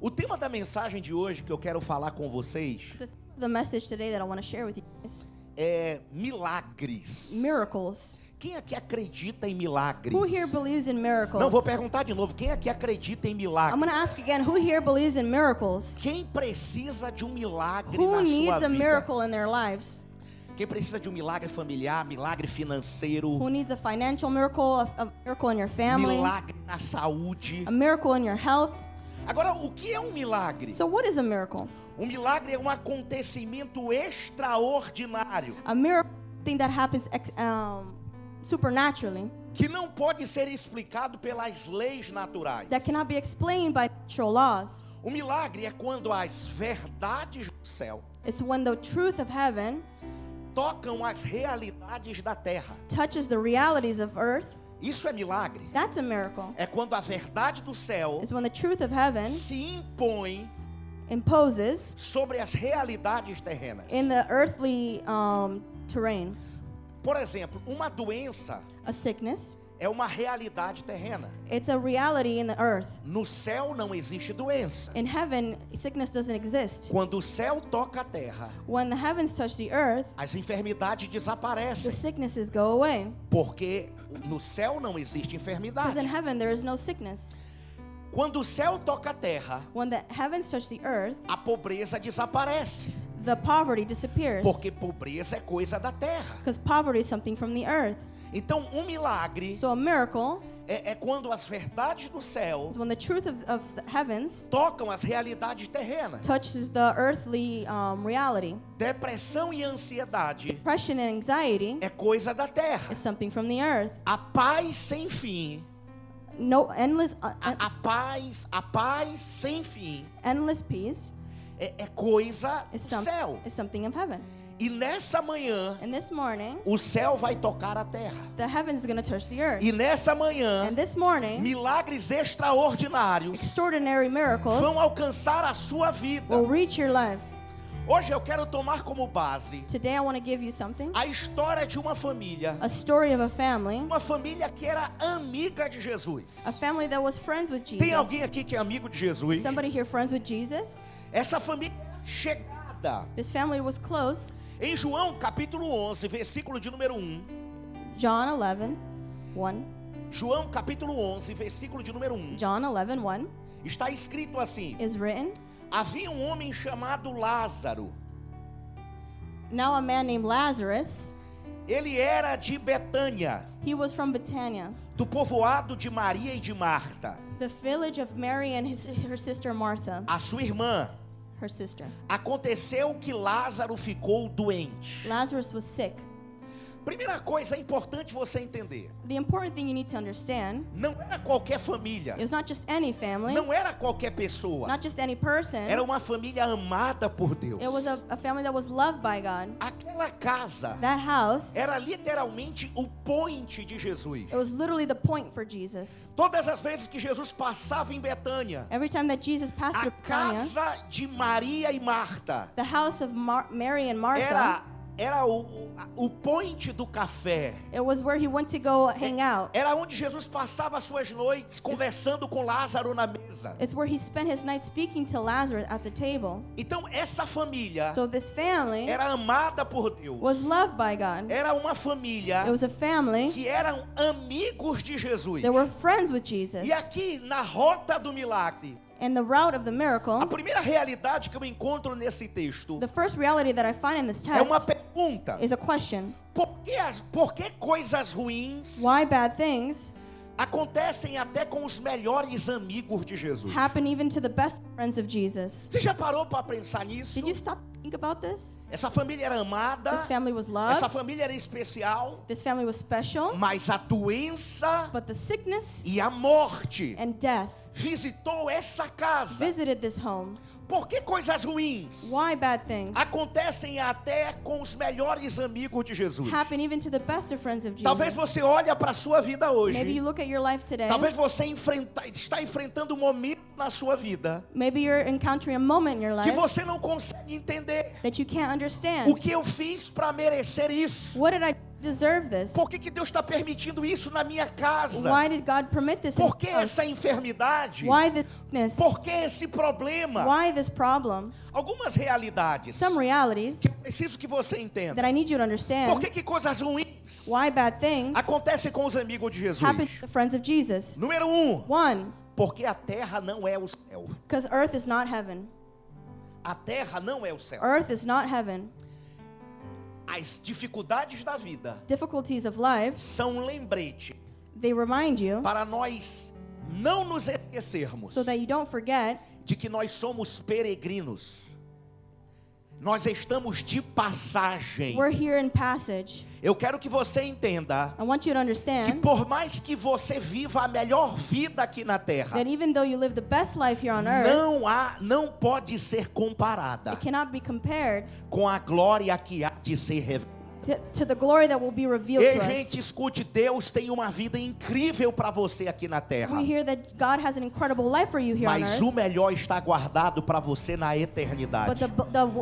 O tema da mensagem de hoje que eu quero falar com vocês The message today that I want to share with you guys. é milagres. Miracles. Quem aqui acredita em milagres? Who here believes in miracles? Não, vou perguntar de novo. Quem aqui acredita em I'm milagres? going to ask again, who here believes in miracles? Quem precisa de um milagre Who na needs sua a vida? miracle in their lives? Quem precisa de um milagre familiar, milagre financeiro, Who needs a financial miracle, a miracle in your family, milagre na saúde? a miracle in your health? Agora, o que é um milagre? So what is a miracle? Um milagre é um acontecimento extraordinário A miracle thing that happens supernaturally, que não pode ser explicado pelas leis naturais. that cannot be explained by natural laws. O milagre é quando as verdades do céu It's when the truth of heaven tocam as realidades da terra. touches the realities of earth. Isso é milagre. That's a miracle. É quando a verdade do céu It's when the truth of heaven se impõe imposes sobre as realidades terrenas. in the earthly terrain. Por exemplo, uma doença A sickness, é uma realidade terrena. it's a reality in the earth. No céu não existe doença. In heaven, sickness doesn't exist. Quando o céu toca a terra, When the heavens touch the earth, as enfermidades the desaparecem, sicknesses go away. porque no céu não existe Because enfermidade. in heaven, there is no sickness. Quando o céu toca a terra, When the heavens touch the earth, a pobreza desaparece, the poverty disappears. porque pobreza é coisa da terra. Because poverty is something from the earth. Então, um milagre So a miracle é quando as verdades do céu is when the truth of heavens tocam as realidades terrenas. touches the earthly reality. Depressão e ansiedade Depression and anxiety é coisa da terra. is something from the earth. A paz sem fim, No endless, a paz sem fim endless peace é coisa do is, céu. is something of heaven. E nessa manhã, And this morning, o céu vai tocar a terra. the heavens is going to touch the earth. E nessa manhã, And this morning, milagres extraordinários extraordinary miracles vão alcançar a sua vida. will reach your life. Hoje eu quero tomar como base Today I want to give you something. a história de uma família. A story of a family Que era amiga de Jesus. that was friends with Jesus. Tem alguém aqui que é amigo de Jesus? Somebody here friends with Jesus? Essa família chegada. This family was close. Em João capítulo 11, versículo de número 1. John 11, 1. João capítulo 11, versículo de número 1. John 11, 1 Está escrito assim: is written, havia um homem chamado Lázaro. now a man named Lazarus, Ele era de Betânia, he was from Bethania, do povoado de Maria e de Marta. the village of Mary and her sister Martha, A sua irmã. her sister. Aconteceu que Lázaro ficou doente. Lazarus was sick. Primeira coisa, é importante você entender. The important thing you need to understand, Não era qualquer família. it was not just any family, Não era qualquer pessoa. not just any person. Era uma família amada por Deus. It was a family that was loved by God. Aquela casa That house, era literalmente o point de Jesus. it was literally the point for Jesus. Todas as vezes que Jesus passava em Betânia, Every time that Jesus passed a through Bethania, casa de Maria e Marta the house of Mary and Martha, era o point do café. it was where he went to go hang out. Era onde Jesus passava as suas noites conversando com Lázaro na mesa. It's where he spent his night speaking to Lazarus at the table. Então essa família So this family era amada por Deus. was loved by God. Era uma família It was a family que eram amigos de Jesus. that were friends with Jesus. E aqui na rota do milagre, And the route of the a miracle, primeira realidade que eu encontro nesse texto the first reality that I find in this é uma text pergunta. is a question. Por que coisas ruins Why bad things acontecem até com os melhores amigos de Jesus? happen even to the best friends of Jesus? Você já parou para pensar nisso? Did you stop to think about this? Essa família era amada, This family was essa loved. família era especial, This family was special. mas a doença But the sickness e a morte and death visitou essa casa. visited this home. Por que coisas ruins Why bad things acontecem até com os melhores amigos de Jesus? happen even to the best of friends of Talvez Jesus? você olhe para a sua vida Maybe you hoje. look at your life today. Talvez você está enfrentando um momento na sua vida Maybe you're encountering a moment in your que life você não consegue entender. that you can't O understand. que eu fiz para merecer isso? What did I do deserve this. Por que Deus está permitindo isso na minha casa? Why did God permit this in Por que your house? essa enfermidade? Why this sickness? Por que esse problema? Why this problem? Algumas realidades Some realities que eu preciso que você that entenda. I need you to Por understand. que coisas ruins Why bad things acontecem com os amigos de Jesus? happen to the friends of Jesus. Número 1, One, porque a terra não é o céu. because earth is not heaven. A terra não é o céu. Earth is not heaven. As dificuldades da vida Difficulties of life, são um lembrete they remind you para nós não nos esquecermos so that you don't forget de que nós somos peregrinos. Nós estamos de passagem. we're here in passage. Eu quero que você entenda I want you to que understand por mais que você viva a melhor vida aqui na terra, that even though you live the best life here on earth, não pode ser comparada it cannot be compared com a glória que há de ser revelada. to the glory that will be revealed Ei, to gente, us. escute, Deus tem uma vida incrível para você aqui na terra. We hear that God has an incredible life for you here on Mas earth, o melhor está guardado para você na but eternidade.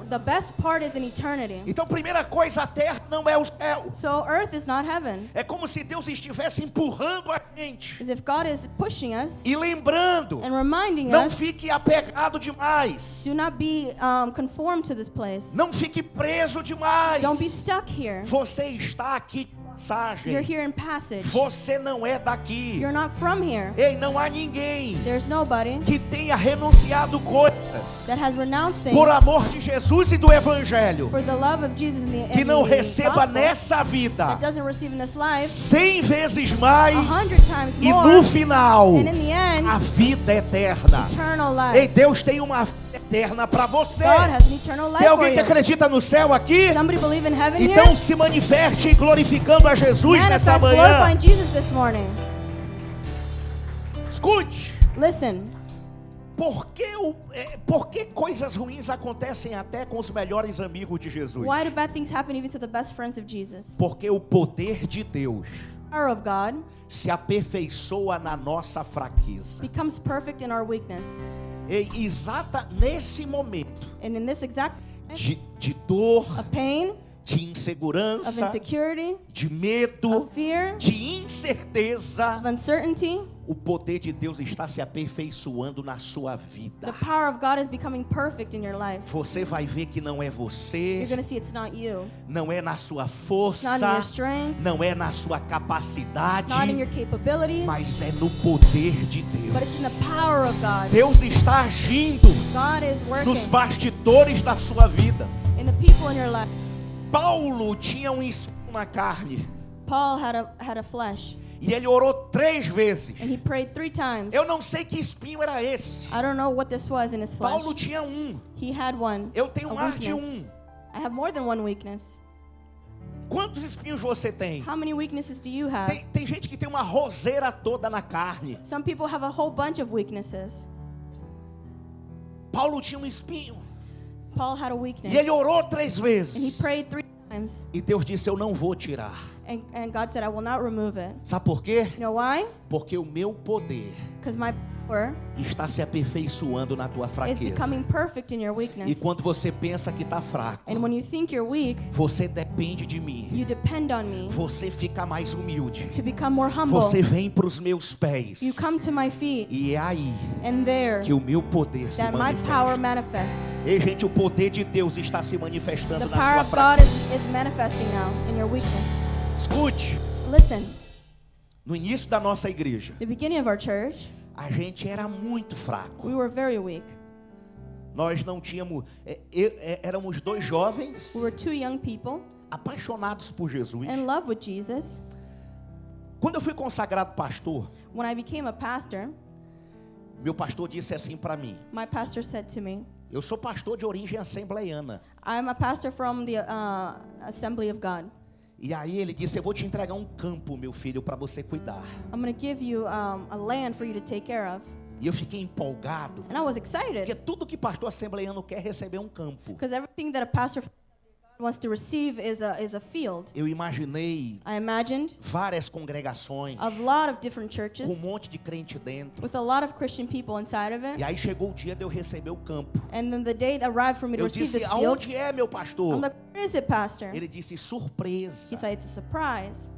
the best part is in eternity. Então, primeira coisa, a terra não é o céu. So earth is not heaven. É como se Deus estivesse empurrando a gente As if God is pushing us e lembrando, and reminding não us, fique apegado demais. do not be conformed to this place. Não fique preso demais. Don't be stuck here. Você está aqui de You're passagem. here in passage. Você não é daqui. You're not from here. Ei, não há ninguém There's nobody que tenha renunciado coisas that has renounced things por amor de Jesus e do Evangelho, for the love of Jesus in the, que in não the receba gospel, nessa vida that doesn't receive in this life 100 vezes mais 100 times e more, no final and in the end, a vida eterna. eternal Ei, life. Deus tem uma vida eterna para você. God has an eternal life Tem for alguém que you. acredita no céu aqui? Somebody believe in heaven Então here? se manifeste glorificando a Jesus nessa Manifest manhã. glorifying Jesus this morning. Escute. Listen, Por que coisas ruins acontecem até com os melhores amigos de Jesus? why do bad things happen even to the best friends of Jesus? Porque o poder de Deus Power of God se aperfeiçoa na nossa fraqueza. becomes perfect in our weakness. E exata nesse momento And in this exact de dor, of pain, de of insegurança, insecurity, de medo, of fear, de incerteza, of uncertainty, o poder de Deus está se aperfeiçoando na sua vida. the power of God is becoming perfect in your life. Você vai ver que não é You're você, going to see it's not you. não é na sua It's força, not in your strength. não é na sua It's capacidade, not in your capabilities. mas é no poder de But it's in Deus. the power of God. Deus está agindo God is nos working bastidores da sua vida. in the people in your life. Paulo tinha um espinho na carne Paul had a flesh, e ele orou 3 vezes. and he prayed 3 times. Eu não sei que espinho era esse. I don't know what this was in his flesh. Paulo tinha um. He had one. Eu tenho a mais de weakness. um. I have more than one weakness. Quantos espinhos você tem? How many weaknesses do you have? Tem gente que tem uma roseira toda na carne. Some people have a whole bunch of weaknesses. Paulo tinha um espinho Paul had a weakness. e ele orou 3 And he vezes. prayed 3 times. E Deus disse: eu não vou tirar. And God said, I will not remove it. Sabe por quê? You know why? Porque o meu poder Because my power está se aperfeiçoando na tua is fraqueza. becoming perfect in your E weakness. quando você pensa que está fraco, And when you think you're weak, você depende de mim. you depend on me Você fica mais humilde. to become more humble. Você vem para os meus pés. You come to my feet, E é aí and there, que o meu poder se that my power manifesta. manifests. Ei, gente, o poder de Deus está se manifestando The na power sua of God fraqueza. is manifesting now in your weakness. Escute, Listen, no início da nossa igreja, the beginning of our church, a gente era muito fraco. we were very weak. Nós não tínhamos... éramos 2 jovens We were 2 young people apaixonados por Jesus. in love with Jesus. Quando eu fui consagrado pastor, When I became a pastor, meu pastor disse assim para mim: my pastor said to me, eu sou pastor de origem assembleiana. I'm a pastor from the Assembly of God. E aí ele disse: eu vou te entregar um campo, meu filho, para você cuidar. I'm going to give you a land for you to take care of. E eu fiquei empolgado, And I was porque excited tudo que pastor assembleiano quer é receber um campo. because everything that a pastor wants to receive is a field. Eu imaginei I imagined várias congregações a lot of different com churches monte de crente dentro. with a lot of Christian people inside of E it. aí chegou o dia de eu receber o campo. And then the day arrived for me to Eu receive disse, this field. aonde é, meu I'm pastor? like, where is it, Pastor? Ele disse, He surpresa. said, it's a surprise.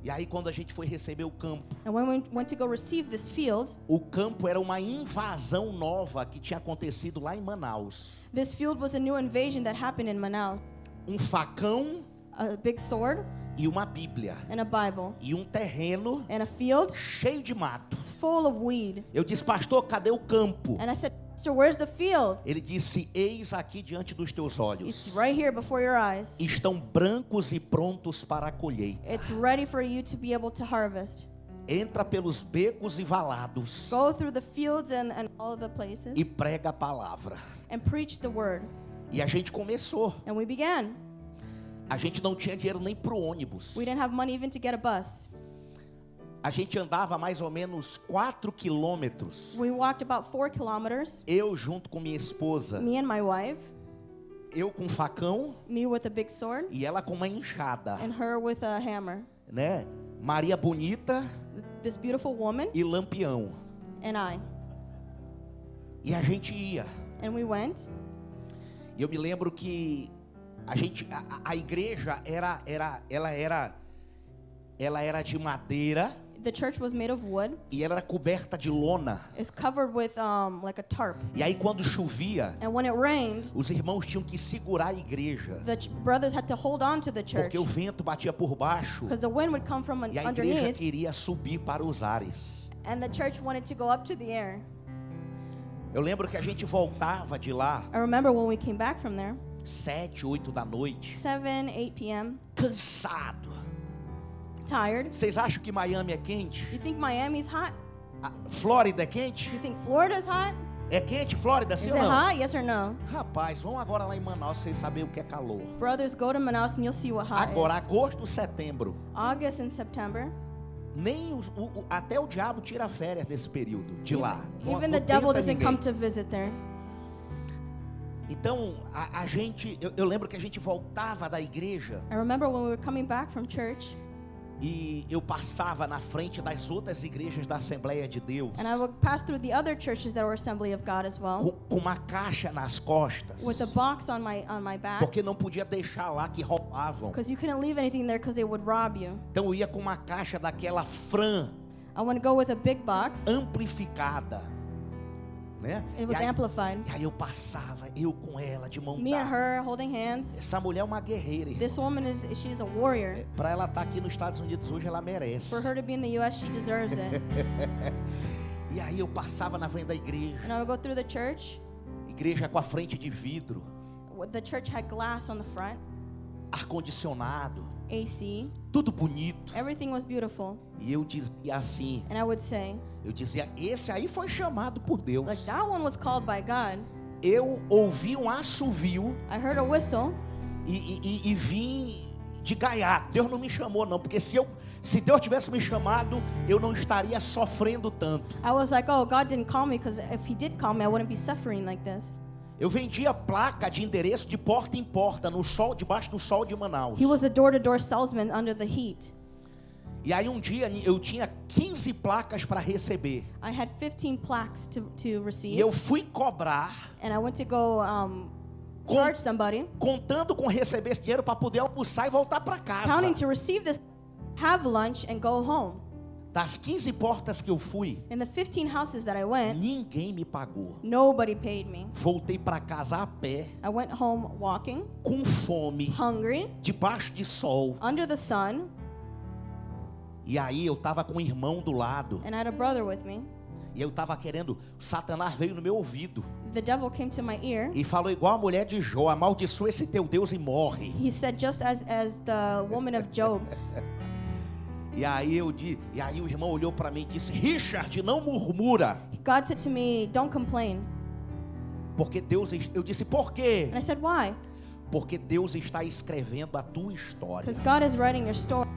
E aí quando a gente foi receber o campo, And when we went to go receive this field, o campo era uma invasão nova que tinha acontecido lá em Manaus. this field was a new invasion that happened in Manaus. Um facão A big sword e uma Bíblia. and a Bible E um terreno and a field cheio de mato. full of weed. Eu disse, pastor, cadê o campo? And I said, Pastor, where's the field? Ele disse, eis aqui diante dos teus It's olhos. right here before your eyes. Estão brancos e prontos para a colheita. It's ready for you to be able to harvest. Entra pelos becos e valados Go through the fields and all of the places e prega a palavra. and preach the word. E a gente começou. And we began. A gente não tinha dinheiro nem para o ônibus. We didn't have money even to get a bus. A gente andava mais ou menos 4 quilômetros. We walked about 4 kilometers, Eu junto com minha esposa. me and my wife, Eu com um facão me with a big sword e ela com uma enxada. and her with a hammer. Né? Maria Bonita This beautiful woman e Lampião. and I. E a gente ia. And we went. E eu me lembro que a igreja ela era de madeira The church was made of wood. e ela era coberta de lona. It's covered with like a tarp. E aí quando chovia, And when it rained, os irmãos tinham que segurar a igreja, the brothers had to hold on to the church porque o vento batia por baixo because the wind would come from e a igreja underneath, queria subir para os ares. and the church wanted to go up to the air. Eu lembro que a gente voltava de lá I remember when we came back from there, 7, 8 da noite, 7, 8 p.m., cansado. tired. Vocês acham que Miami é quente? You think Miami's hot? Flórida é quente? You think Florida's hot? É quente, Flórida, Is sim it ou não? hot? Yes or no? Rapaz, vão agora lá em Manaus, vocês sabem o que é calor. Brothers, go to Manaus and you'll see what hot Agora, is. agosto, setembro. August and September. Nem até o diabo tira férias nesse período de lá. Even Não the devil tenta doesn't ninguém. come to visit there. Então, eu lembro que a gente voltava da igreja I remember when we were coming back from church, e eu passava na frente das outras igrejas da Assembleia de Deus and I would pass through the other churches that were Assembly of God as well, com uma caixa nas costas, with a box on my back, porque não podia deixar lá que roubavam. because you couldn't leave anything there because they would rob you. Então eu ia com uma caixa daquela Fran I want to go with a big box. amplificada, né? It was amplified. E aí eu passava, eu com ela de mão Me and dada. her holding hands. Essa mulher é uma guerreira. This woman she's a warrior. Para ela estar aqui nos Estados Unidos hoje, ela merece. For her to be in the U.S., she deserves it. E aí eu passava na frente da igreja. And I would go through the church. Igreja com a frente de vidro, The church had glass on the front, ar-condicionado, AC. tudo bonito. Everything was beautiful. E eu dizia assim, And I would say, esse aí foi chamado por Deus. like, that one was called by God. Eu ouvi um assovio I heard a whistle. e vim de gaiato. Deus não me chamou não, porque se Deus tivesse me chamado, eu não estaria sofrendo tanto. I was like, oh, God didn't call me, because if he did call me, I wouldn't be suffering like this. Eu vendia placa de endereço de porta em porta no sol, debaixo do sol de Manaus. He was a door-to-door salesman under the heat. E aí um dia eu tinha 15 placas para receber. I had 15 plaques to receive. E eu fui cobrar, And I went to go charge somebody, contando com receber esse dinheiro para poder almoçar e voltar para casa. counting to receive this, have lunch, and go home. Das 15 portas que eu fui, In the 15 houses that I went, ninguém me pagou. nobody paid me. Voltei para casa a pé, I went home walking, com fome, hungry, debaixo de sol. under the sun, E aí eu tava com um irmão do lado. and I had a brother with me. E eu tava querendo, Satanás veio no meu ouvido The devil came to my ear. e falou igual a mulher de Jó: amaldiçoa esse teu Deus e morre. He said, just as the woman of Job. E aí o irmão olhou para mim e disse: Richard, não murmura. God said to me, don't complain. Porque Deus, eu disse, por quê? And I said, why? Porque Deus está escrevendo a tua história. Because God is writing your story.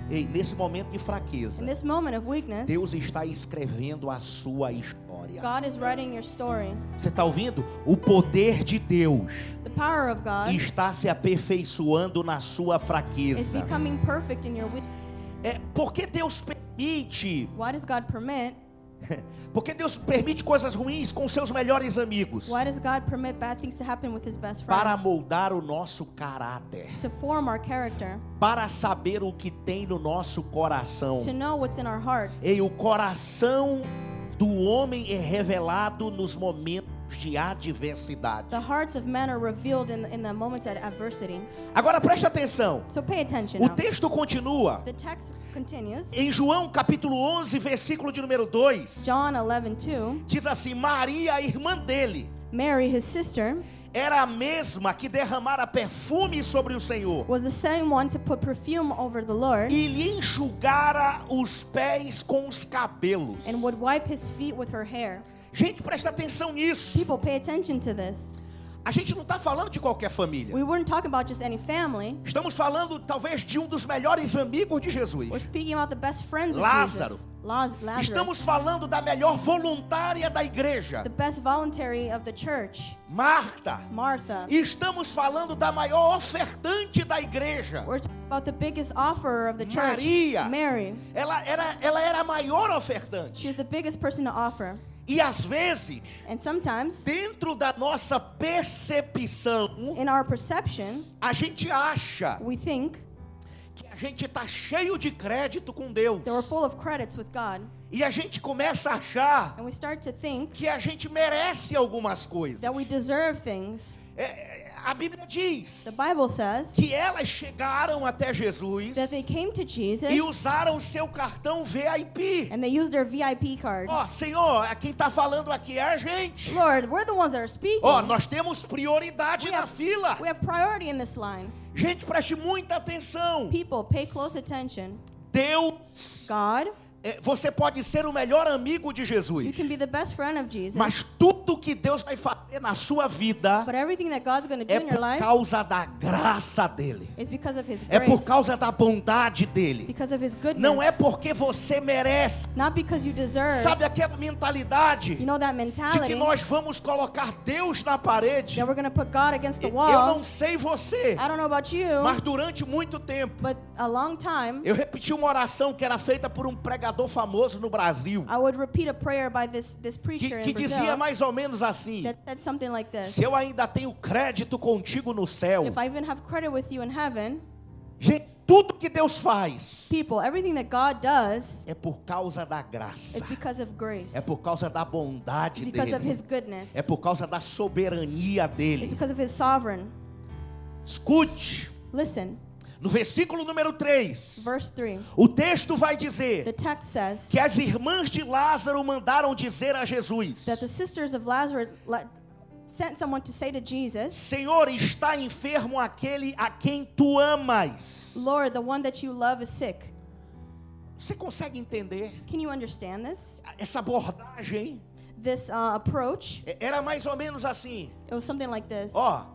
Ei, nesse momento de fraqueza, In this moment of weakness, Deus está escrevendo a sua história. história. God is writing your story. Você está ouvindo? O poder de Deus The power of God está se aperfeiçoando na sua is fraqueza. becoming perfect in your weakness. Porque Deus permite, Why does God permit? porque Deus permite coisas ruins com seus melhores amigos Why does God permit bad things to happen with his best para friends? moldar o nosso caráter, To form our character, para saber o que tem no nosso coração. to know what's in our hearts. E o coração do homem é revelado nos momentos de adversidade. The hearts of men are revealed in the moments of adversity. Agora preste atenção. So pay attention O now. texto continua The text continues. em João capítulo 11, versículo de número 2. John 11:2. Diz assim: Maria, a irmã dele, Mary, his sister, era a mesma que derramara perfume sobre o Senhor was the same one to put perfume over the Lord e lhe enxugara os pés com os cabelos. and would wipe his feet with her hair. Gente, presta atenção nisso. People, pay attention to this. A gente não está falando de qualquer família. We weren't talking about just any family. Estamos falando talvez de um dos melhores amigos de Jesus. We're speaking about the best friends of Lázaro. Jesus. Lazarus. Estamos falando da melhor voluntária da igreja, The best voluntary of the church. Marta. Martha. Estamos falando da maior ofertante da igreja. We're talking about the biggest offerer of the church. Maria. Mary. Ela era a maior ofertante. She's the biggest person to offer. E às vezes, And sometimes, dentro da nossa percepção, in our perception, a gente acha we think que a gente está cheio de crédito com Deus. that we're full of credits with God. E a gente começa a achar And we start to think que a gente merece algumas coisas. that we deserve things. A Bíblia diz The Bible says que elas chegaram até Jesus that they came to Jesus e usaram o seu cartão VIP. and they used their VIP card. Ó, Senhor, quem está falando aqui é a gente. Lord, we're the ones that are speaking. Ó, nós temos prioridade na fila. We have priority in this line. Gente, preste muita atenção. People, pay close attention. Deus, God, você pode ser o melhor amigo de you Jesus, can be the best friend of Jesus. mas tudo que Deus vai fazer na sua vida But everything that God's going to do é in your por life causa da graça dele. is because of his É por grace. causa da bondade dele. Because of his goodness. Não é porque você merece. Not because you deserve. Sabe aquela mentalidade You know that de mentality que nós vamos colocar Deus na parede? that we're going to put God against the Eu wall. não sei você, I don't know about you, mas durante muito tempo but a long time eu repeti uma oração que era feita por um pregador famoso no Brasil, I would repeat a prayer by this preacher que in dizia Brazil mais ou menos assim: that said something like this. se eu ainda tenho crédito contigo no céu, If I even have credit with you in heaven, gente, tudo que Deus faz people, everything that God does é por causa da graça, is because of grace. é por causa da bondade It's because of dele, his goodness. é por causa da soberania It's dele. because of his sovereign. Escute, Listen, no versículo número 3, verse 3. o texto vai The dizer text says que as irmãs de Lázaro mandaram dizer a Jesus: that the sisters of Lazarus sent someone to say to Jesus, Senhor, está enfermo aquele a quem tu amas. Lord, the one that you love is sick. Você consegue entender Can you understand this? essa abordagem? This approach, Era mais ou menos assim: it was something like this. ó,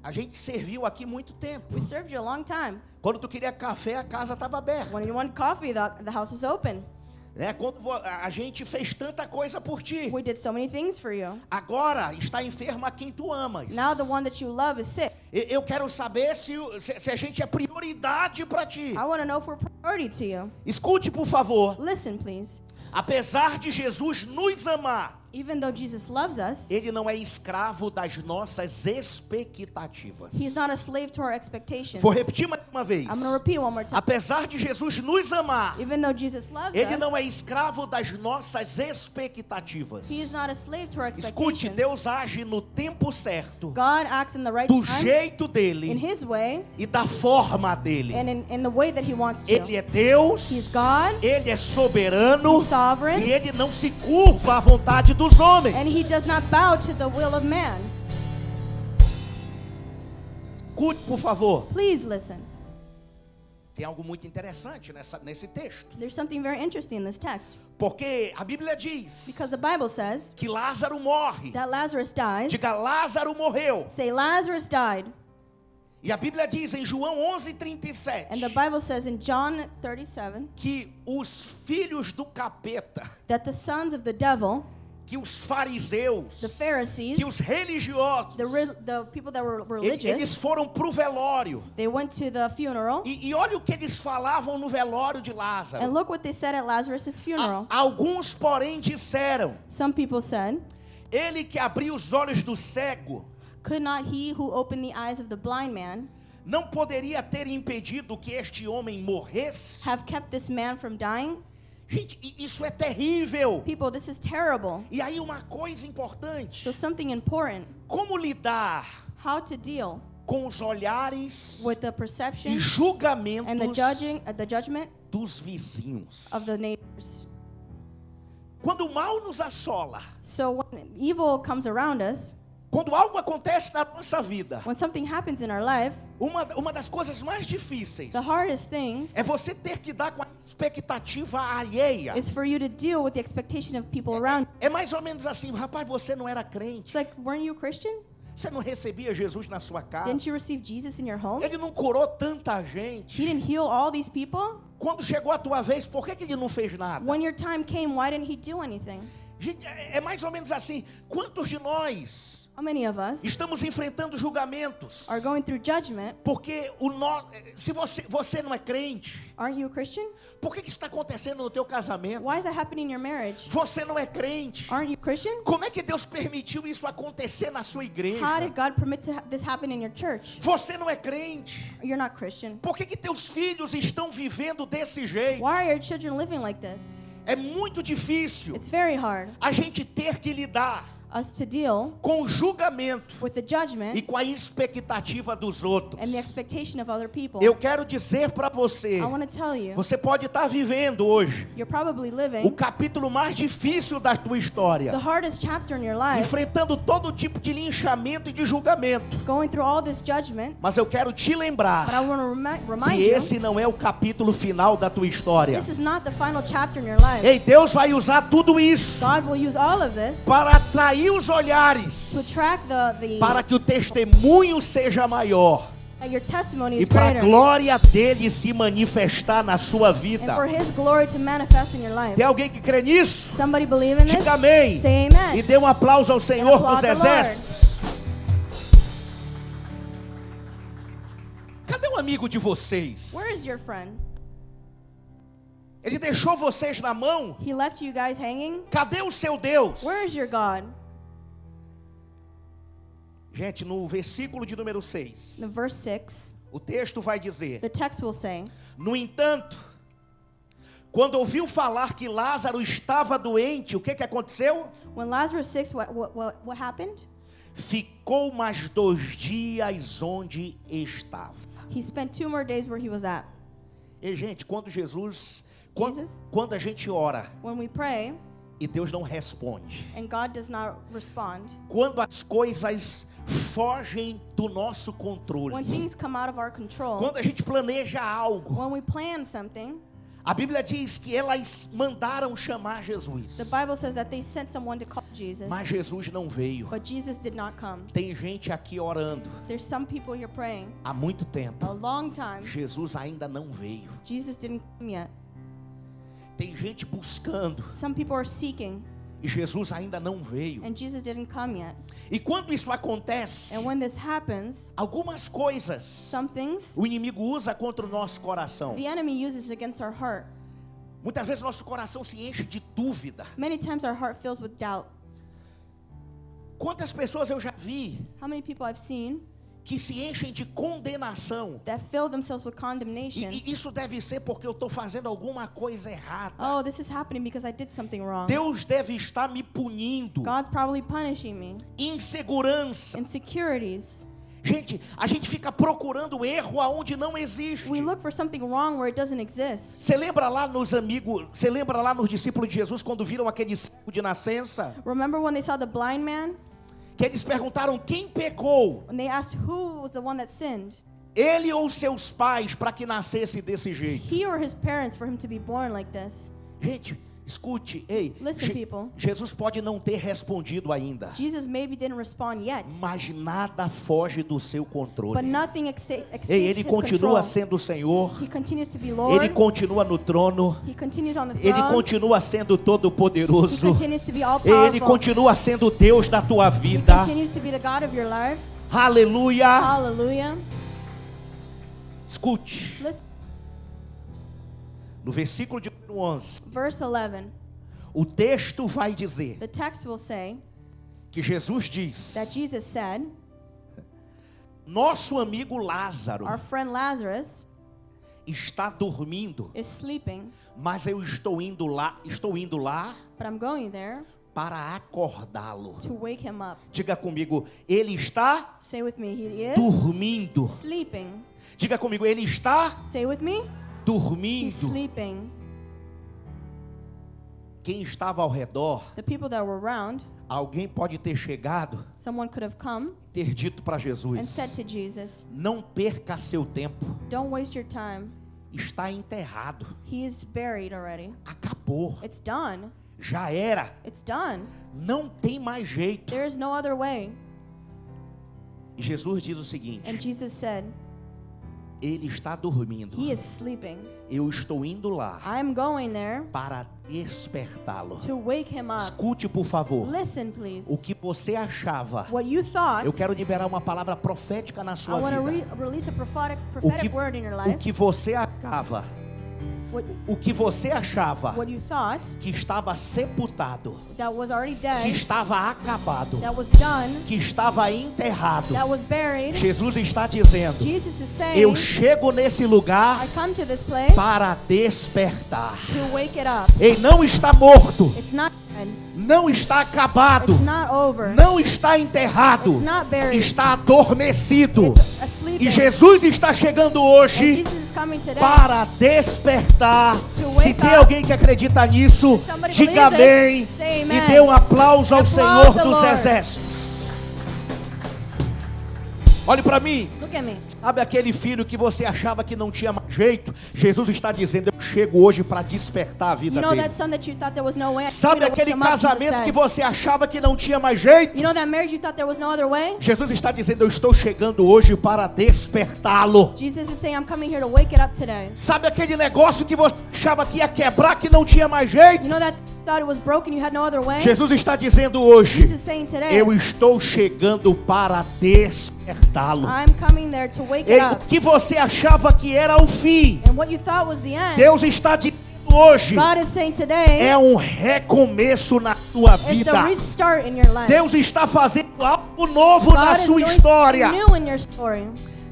a gente serviu aqui muito tempo. We served you a long time. Quando tu queria café, a casa estava aberta. When you wanted coffee, the house was open. Né? Quando a gente fez tanta coisa por ti. We did so many things for you. Agora está enfermo a quem tu amas. Now the one that you love is sick. Eu quero saber se a gente é prioridade para ti. I want to know if we're priority to you. Escute, por favor. Listen, please. Apesar de Jesus nos amar, Even though Jesus loves us, ele não é escravo das nossas expectativas. he's not a slave to our expectations. Vou repetir mais uma vez. I'm going to repeat one more time. Apesar de Jesus nos amar, Even though Jesus loves ele us, não é escravo das nossas expectativas. he is not a slave to our Escute, expectations. Deus age no tempo certo, God acts in the right do time, jeito in dele his way, e da forma dele. and in the way that he wants to. Ele é Deus, He's God, ele é soberano he's sovereign, e ele não se curva à vontade dos homens. and he does not bow to the will of man. Escute, por favor. Please listen. Tem algo muito interessante nesse texto. There's something very interesting in this text. Porque a Bíblia diz Because the Bible says que Lázaro morre. that Lazarus dies. Diga, Lázaro morreu. Say, Lazarus died. E a Bíblia diz em João 11:37 And the Bible says in John 37 que os filhos do capeta, that the sons of the devil, que os fariseus, the Pharisees, que os religiosos, the people that were eles religious, foram para o velório. they went to the funeral. E olha o que eles falavam no velório de And Lázaro. look what they said at Lazarus' funeral. Alguns, porém, disseram: Some people said, ele que abriu os olhos do cego, could not he who opened the eyes of the blind man não poderia ter impedido que este homem morresse? have kept this man from dying? Gente, isso é terrível. People, this is terrible. E aí uma coisa importante: So something important, como lidar how to deal com os olhares with the e perception and julgamentos the judgment dos vizinhos? of the neighbors. Quando o mal nos assola, So when evil comes around us, quando algo acontece na nossa vida, when something happens in our life, uma das coisas mais difíceis the hardest things é você ter que dar com a expectativa alheia. is for you to deal with the expectation of people around you. É mais ou menos assim: rapaz, você não era crente, It's like, weren't you a Christian? você não recebia Jesus na sua casa, Didn't you receive Jesus in your home? ele não curou tanta He gente. didn't heal all these people? Quando chegou a tua vez, por que ele não fez nada? When your time came, why didn't he do anything? Gente, é mais ou menos assim: quantos de nós How many of us estamos enfrentando julgamentos? are going through judgment? Porque se você não é crente, Aren't you a Christian? por que está acontecendo no teu casamento? Why is that happening in your marriage? Você não é crente. Aren't you a Christian? Como é que Deus permitiu isso acontecer na sua igreja? How did God permit this happen in your church? Você não é crente. You're not Christian. Por que teus filhos estão vivendo desse jeito? Why are your children living like this? É muito difícil It's very hard a gente ter que lidar us to deal com o julgamento with the judgment e com a expectativa dos outros. and the expectation of other people. Eu quero dizer para você, I want to tell you, você pode estar vivendo hoje you're probably o living capítulo mais difícil da tua the história, hardest chapter in your life, enfrentando todo tipo de linchamento e de julgamento. going through all this judgment, Mas eu quero te but lembrar I want to remind que you, esse não é o capítulo final da tua história. this is not the final chapter in your life. Ei, Deus vai usar tudo isso God will use all of this para atrair os olhares, to attract para que o testemunho seja maior that your testimony e is para a greater, glória dele se manifestar na sua and vida. for His glory to manifest in your life. Tem alguém que crê nisso? Somebody believe in this? Diga amém. Say amen. E dê um aplauso ao Senhor dos applaud the Lord. Exércitos. Cadê o amigo de vocês? Where is your friend? Ele deixou vocês na mão? He left you guys hanging? Cadê o seu Deus? Where is your God? Gente, no versículo de número 6, The verse 6, o texto vai dizer: the text will say, no entanto, quando ouviu falar que Lázaro estava doente, o que aconteceu? when Lazarus 6, what happened? Ficou mais 2 dias onde estava. He spent 2 more days where he was at. E gente, quando Jesus? quando a gente ora When we pray e Deus não responde, and God does not respond, quando as coisas fogem do nosso controle, when things come out of our control, quando a gente planeja algo, when we plan something, a Bíblia diz que elas mandaram chamar Jesus, the Bible says that they sent someone to call Jesus, mas Jesus não veio. but Jesus did not come. Tem gente aqui orando There's some people here praying há muito tempo, a long time. Jesus ainda não veio. Jesus didn't come yet. Tem gente buscando Some people are seeking e Jesus ainda não veio. and Jesus didn't come yet. E quando isso acontece, And when this happens, algumas coisas some things o inimigo usa contra o nosso coração. the enemy uses against our heart. Muitas vezes nosso coração se enche de dúvida. Many times our heart fills with doubt. Quantas pessoas eu já vi How many people I've seen que se enchem de condenação? that fill themselves with condemnation? E isso deve ser porque eu estou fazendo alguma coisa errada. Oh, this is happening because I did something wrong. Deus deve estar me punindo. God's probably punishing me. Insegurança. Insecurities. Gente, a gente fica procurando erro aonde não existe. We look for something wrong where it doesn't exist. Você lembra lá nos discípulos de Jesus quando viram aquele cego de nascença? Remember when they saw the blind man? Que eles perguntaram quem pecou, When they asked who was the one that sinned? ele ou seus pais, para que nascesse desse jeito. He or his parents for him to be born like this? Gente, Escute, ei, Listen, people. Jesus pode não ter respondido ainda, Jesus maybe didn't respond yet, mas nada foge do seu but controle. nothing exceeds Ei, Ele his continua control. sendo o Senhor, He continues to be Lord. Ele continua no trono, He continues on the Ele throne. continua sendo He todo-poderoso, continues to be all Ele powerful. continua sendo Deus da tua He vida. continues to be the God of your life. Aleluia! Hallelujah. Escute, Listen, no versículo de 11, verse 11. o texto vai dizer The text will say que Jesus diz: that Jesus said, nosso amigo Lázaro our friend Lazarus está dormindo, is sleeping, mas eu estou indo lá but I'm going there para acordá-lo. to wake him up. Diga comigo, ele está Say with me, he is dormindo. sleeping. Diga comigo, ele está Say with me, he's dormindo. sleeping. Quem estava ao redor, The people that were around, alguém pode ter chegado, someone could have come ter dito para and Jesus: said to Jesus, não perca seu tempo, don't waste your time. está enterrado, He is buried already. acabou, It's done. já era, It's done. não tem mais jeito. There is no other way. E Jesus diz o seguinte: And Jesus said, ele está dormindo, he is sleeping. eu estou indo lá I'm going there para despertá-lo. to wake him up. Escute, por favor, Listen, please. o que você achava. What you thought, Eu quero liberar uma palavra profética na I sua want to vida. release a prophetic O word in your o life. que você achava, o que você achava What you thought que estava sepultado, that was already que dead, estava acabado, that was done, que estava enterrado, that was buried. Jesus está dizendo: Jesus is eu saying, chego nesse lugar I come to this place para despertar. to wake it up. Ele não está morto, It's not dead. não está acabado, It's not over. não está enterrado, It's not buried. está adormecido. It's asleep. E Jesus está chegando And hoje Jesus is coming today para despertar. To Se wake tem up. alguém que acredita nisso, If somebody diga believes amém it, say e amen. dê um aplauso ao Applaud Senhor the dos Lord. Exércitos. Olhe para mim. Look at me. Sabe aquele filho que você achava que não tinha mais jeito? Jesus está dizendo: eu chego hoje para despertar a vida You know dele. that son that you thought there was no way? Sabe I'm gonna wake aquele him up, Jesus casamento said. que você achava que não tinha mais jeito? You know that marriage you thought there was no other way? Jesus está dizendo: eu estou chegando hoje para despertá-lo. Jesus is saying, I'm coming here to wake it up today. Sabe aquele negócio que você achava que ia quebrar, que não tinha mais jeito? You know that you thought it was broken, you had no other way? Jesus está dizendo hoje: Jesus is saying today, eu estou chegando para despertá-lo. I'm coming there to wake E it o up. que você achava que era o fim, And what you thought was the end, Deus está dizendo hoje: God is saying today, é um recomeço na sua it's the vida. restart in your life. Deus está fazendo algo novo na God is sua doing história. something new in your story.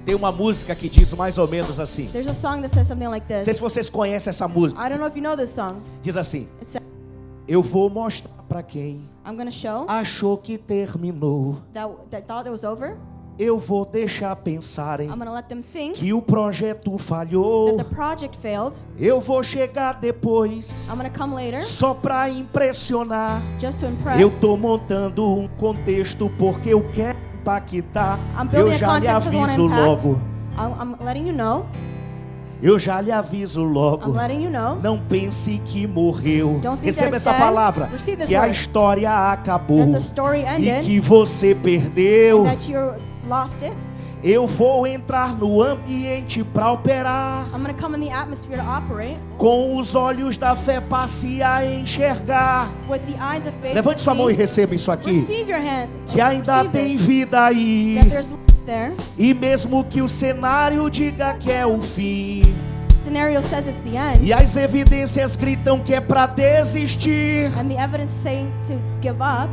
Tem uma música que diz mais ou menos assim. There's a song that says something like Não sei this. se vocês conhecem essa música. I don't know if you know this song. Diz assim: It says, eu vou mostrar para quem I'm going to show achou que terminou. that thought it was over. Eu vou deixar pensarem I'm going to let them think que o projeto falhou. that the project failed. Eu vou chegar depois I'm going to come later só pra impressionar. just to impress. Eu tô montando um contexto porque eu quero impactar. I'm building Eu a já lhe context because I want to aviso impact. logo. I'm letting you know. Eu já lhe aviso logo. I'm letting you know. Não pense que morreu. Don't think Receba that it's essa dead. palavra. Receive this Que a word. história acabou. That the story E ended. que você perdeu. That you lost it. Eu vou entrar no ambiente pra operar. I'm going to come in the atmosphere to operate Com os olhos da fé passe a enxergar. with the eyes of faith. Levante to sua mão e see. receba isso aqui. Receive your hand. Que ainda Receive tem this. vida aí. That there's life there. E mesmo que o cenário diga que é o fim, Scenario says it's the end. e as evidências gritam que é pra desistir, And the evidence is saying to give up.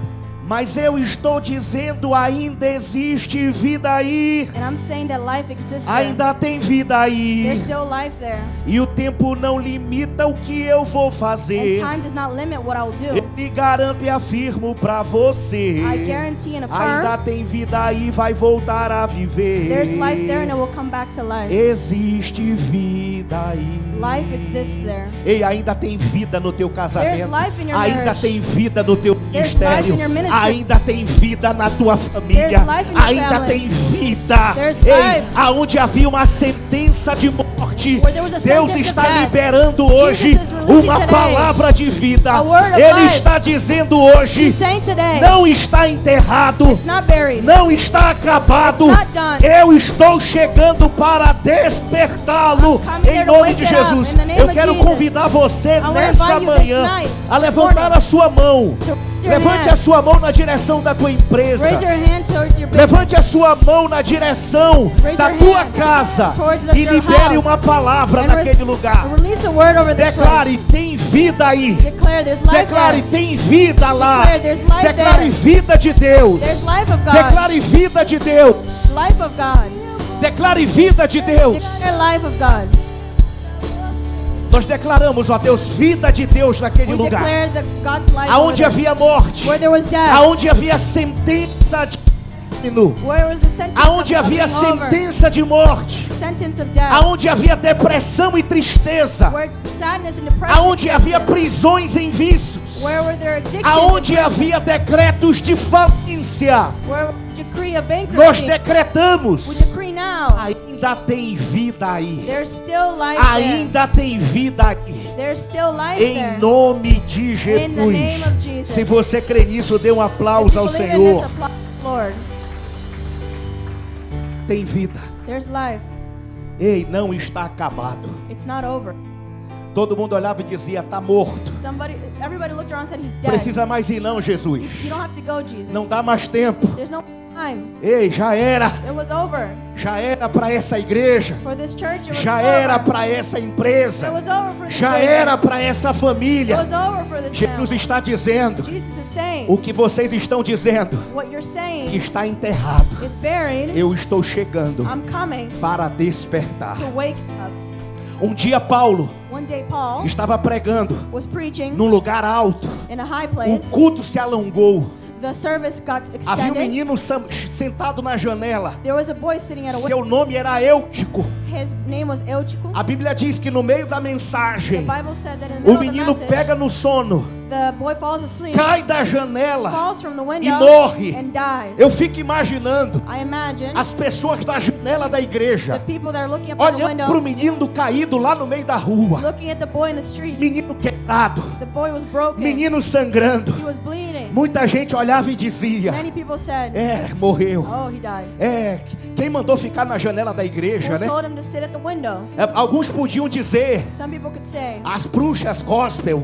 mas eu estou dizendo: ainda existe vida aí. And I'm saying that life exists there. Ainda tem vida aí. There's still life there. E o tempo não limita o que eu vou And fazer. time does not limit what I'll do. Eu lhe garanto e afirmo pra você: I guarantee and ainda affirm tem vida aí, vai voltar a viver. there's life there and it will come back to life. Existe vida aí. Life exists there. Ei, ainda tem vida no teu casamento. There's life in your Ainda marriage. tem vida no teu There's life ministério. in your ministry. ainda tem vida na tua família. There's life in your Ainda family. tem vida. There's Ei, life. aonde havia uma sentença de morte, Where there was a Deus sentence of está death, liberando hoje Jesus is releasing uma today palavra de vida. a word of Ele life. está dizendo hoje: He's saying today, não está enterrado, it's not buried. não está acabado. It's not done. Eu estou chegando para despertá-lo I'm coming em there to nome wake de it up, Jesus. in the name Eu of quero Jesus. convidar você wanna nessa invite you manhã this night, a this levantar morning, a sua mão. to raise your Levante hand. a sua mão na direção da tua empresa. Raise your hand towards your business. Levante a sua mão na direção Raise da your tua hand casa towards e your libere house. uma palavra And naquele lugar. Release a word over this Declare: tem vida aí. place. Declare there's life Declare: there. tem vida lá. Declare there's life Declare there. vida de Deus. There's life of God. Declare vida de Deus. Life of God. Declare vida de Deus. Declare life of God. Nós declaramos, ó Deus, vida de Deus naquele We lugar. declare that God's life over Aonde there. havia morte, Where there was death. aonde havia sentença de término, Where was the sentence aonde of havia being over. sentença de morte, Sentence of death. aonde havia depressão e tristeza, Where sadness and depression aonde havia existed. prisões em vícios, Where were there addictions? aonde havia decretos de falência, Where decree of nós bankruptcy. We decretamos: decree now. ainda tem vida aí, There's still life there. ainda tem vida aqui. There's still life Em there. nome de In the name of Jesus. Jesus. Se você crê nisso, dê um If aplauso you ao believe in Senhor. this, applaud the Lord. Tem vida. There's life. Ei, não está acabado. It's not over. Todo mundo olhava e dizia: está morto. Everybody looked around and said, he's dead. Precisa mais ir não, Jesus. You don't have to go, Jesus. Não dá mais tempo. There's no time. Ei, já era. It was over. Já era para essa igreja. For this church, it was Já over. era para essa empresa. It was over for this Já business. era para essa It família. was over for this Jesus family. está dizendo Jesus is saying, o que vocês estão dizendo, what you're que saying está enterrado. is buried. Eu estou chegando I'm coming para despertar. to wake up. Um dia Paulo One day Paul estava pregando was preaching num lugar alto. in a high O place. culto se alongou. The service got Havia um extended. menino sentado na janela. There was a boy sitting at a Seu window. nome era Eutico. His name was Eutychus. A Bíblia diz que no meio da The mensagem, Bible says that in the o middle of the menino message, pega no sono, the boy falls asleep, cai da janela falls from the e window, morre. and dies. Eu fico imaginando I imagine as pessoas da janela da the igreja people that are looking up at the olhando para o window, menino caído lá no meio da rua. looking at the boy in the street. Menino quebrado, The boy was broken. menino sangrando. He was bleeding. Muita gente olhava e dizia: Many people said, morreu. oh, he died. Quem mandou ficar na janela da igreja, Who né? told him to sit at the window? Alguns podiam dizer, Some people could say, as bruxas gospel,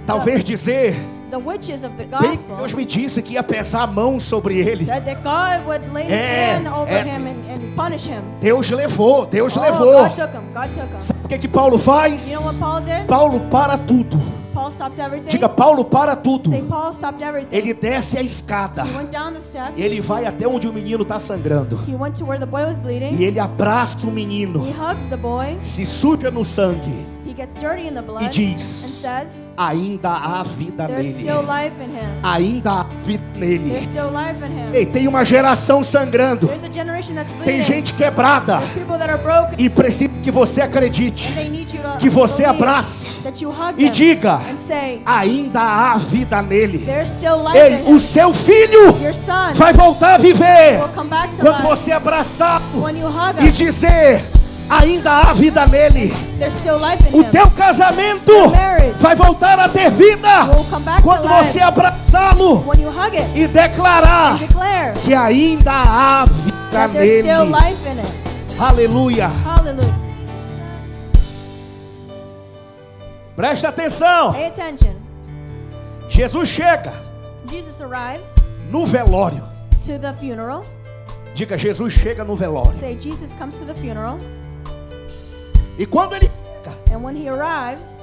talvez dizer, the witches of the Deus gospel me disse que ia pesar a mão sobre ele. said that God would lay his hand over him and punish him. Deus levou, Deus Oh, levou. God took him. God took him. Sabe o que Paulo faz? You know what Paul did? Paulo para tudo. Paul stopped everything. Diga: Paulo para tudo. Say Paul stopped everything. Ele desce a escada. He went down the steps. E ele vai até onde o menino está sangrando. He went to where the boy was bleeding. E ele abraça o He menino, hugs the boy. se suja no sangue He gets dirty in the blood e and diz: says, ainda há vida there's nele. still life in him. Ainda há vida There's nele. still life in him. Ei, tem uma geração sangrando. There's a generation that's Tem bleeding. gente quebrada. There's people that are broken. E precisa que você acredite, And they need you to que você believe abrace that you hug e them diga: and say, ainda há vida nele. there's still life in Ei, him. o seu filho Your son vai voltar a viver will come back to quando life você abraçá-lo when you hug e him. dizer: ainda há vida nele. There's still life in O him. teu casamento Your marriage vai voltar a ter vida will come back to quando life você abraçá-lo when you hug it e declarar and declare que ainda há vida that there's still nele. life in it. Aleluia. Hallelujah. Presta atenção. Pay attention. Jesus chega Jesus arrives no velório. to the funeral. Diga: Jesus chega no velório. Say Jesus comes to the funeral. E quando ele chega, And when he arrives,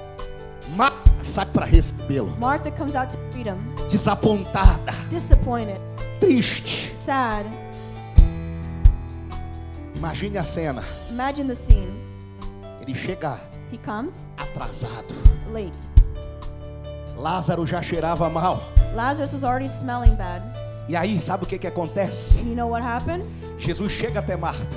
Marta sai para recebê-lo, Martha comes out to greet him. desapontada, Disappointed. triste. Sad. Imagine a cena. Imagine the scene. Ele chega He comes atrasado. late. Lázaro já cheirava mal. Lazarus was already smelling bad. E aí, sabe o que acontece? And you know what happened? Jesus chega até Marta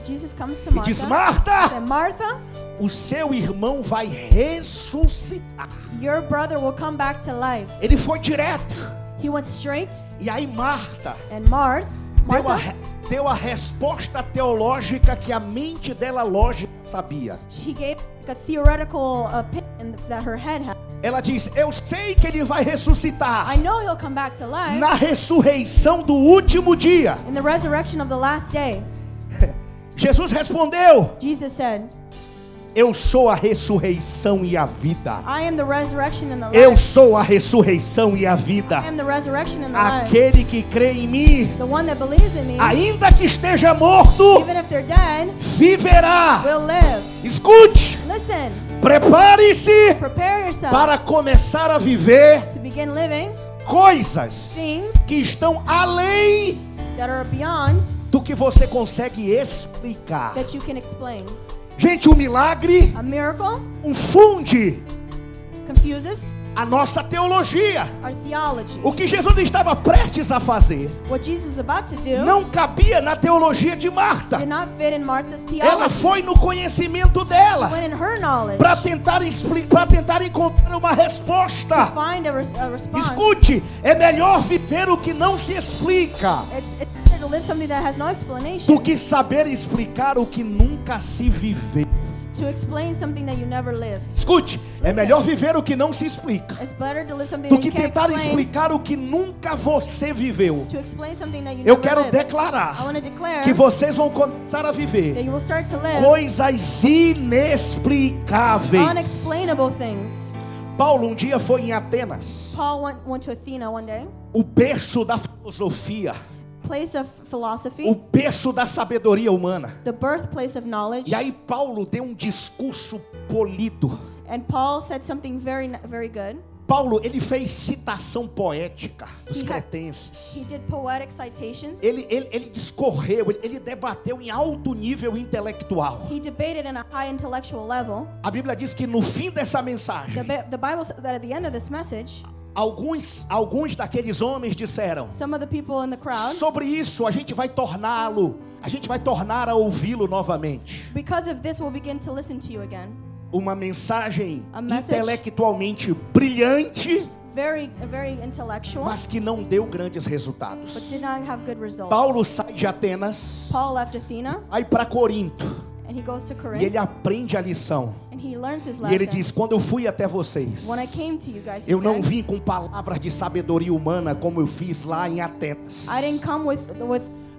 Jesus comes to e Martha. diz: Marta, Said, Martha, o seu irmão vai ressuscitar. your brother will come back to life. Ele foi direto. He went straight, E aí Marta and Martha, deu a resposta teológica que a mente dela lógica sabia. she gave a theoretical opinion that her head had. Ela diz: eu sei que ele vai ressuscitar I know he'll come back to life na ressurreição do último dia. in the resurrection of the last day. Jesus respondeu: Jesus said, eu sou a ressurreição e a vida. I am the resurrection and the Eu life. sou a ressurreição e a vida. I am the resurrection and the life. Aquele que crê em mim, The one that believes in me, ainda que esteja morto, even if they're dead, viverá. will live. Escute, Listen, prepare-se prepare yourself para começar a viver to begin living coisas things que estão além that are beyond do que você consegue explicar. that you can explain. Gente, o milagre A miracle confunde confuses a nossa teologia. our theology. O que Jesus estava prestes a fazer What Jesus was about to do não cabia na teologia de Marta. did not fit in Martha's Ela theology. foi no conhecimento dela Went in her knowledge para tentar encontrar uma to resposta. find a response. Escute, é melhor viver o que não se explica It's better to live something that has no explanation do que saber explicar o que nunca se viveu. to explain something that you never lived. Escute, é melhor viver o que não se explica It's better to live something do that que you can't tentar explain explicar o que nunca você viveu. to explain something that you Eu never quero lived. I declarar want to declare que vocês vão começar a that viver you will start to live coisas inexplicáveis. unexplainable things. Paulo um dia foi em Atenas, Paul went to Athena one day, o berço da filosofia, place of philosophy, o berço da sabedoria humana. the birthplace of knowledge. E aí Paulo deu um discurso polido. And Paul said something very, very good. Paulo, ele fez citação poética dos He cretenses. did poetic citations. Ele discorreu, ele debateu em alto nível intelectual. He debated in a high intellectual level. A Bíblia diz que no fim dessa mensagem, The Bible says that at the end of this message, alguns daqueles homens disseram: some of the people in the crowd, sobre isso a gente vai tornar a ouvi-lo novamente. because of this, will begin to listen to you again. Uma mensagem A message- intelectualmente brilhante, Very intellectual, mas que não deu grandes but resultados. did not have good results. Paulo sai de Atenas, Paul left Athena, vai para Corinto, and he goes to e Corinth, ele aprende a lição. and he learns his E ele lesson. diz: quando eu fui até vocês, When I came to you guys, he eu não said, vim com palavras de sabedoria humana como eu fiz lá em Atenas, I didn't come with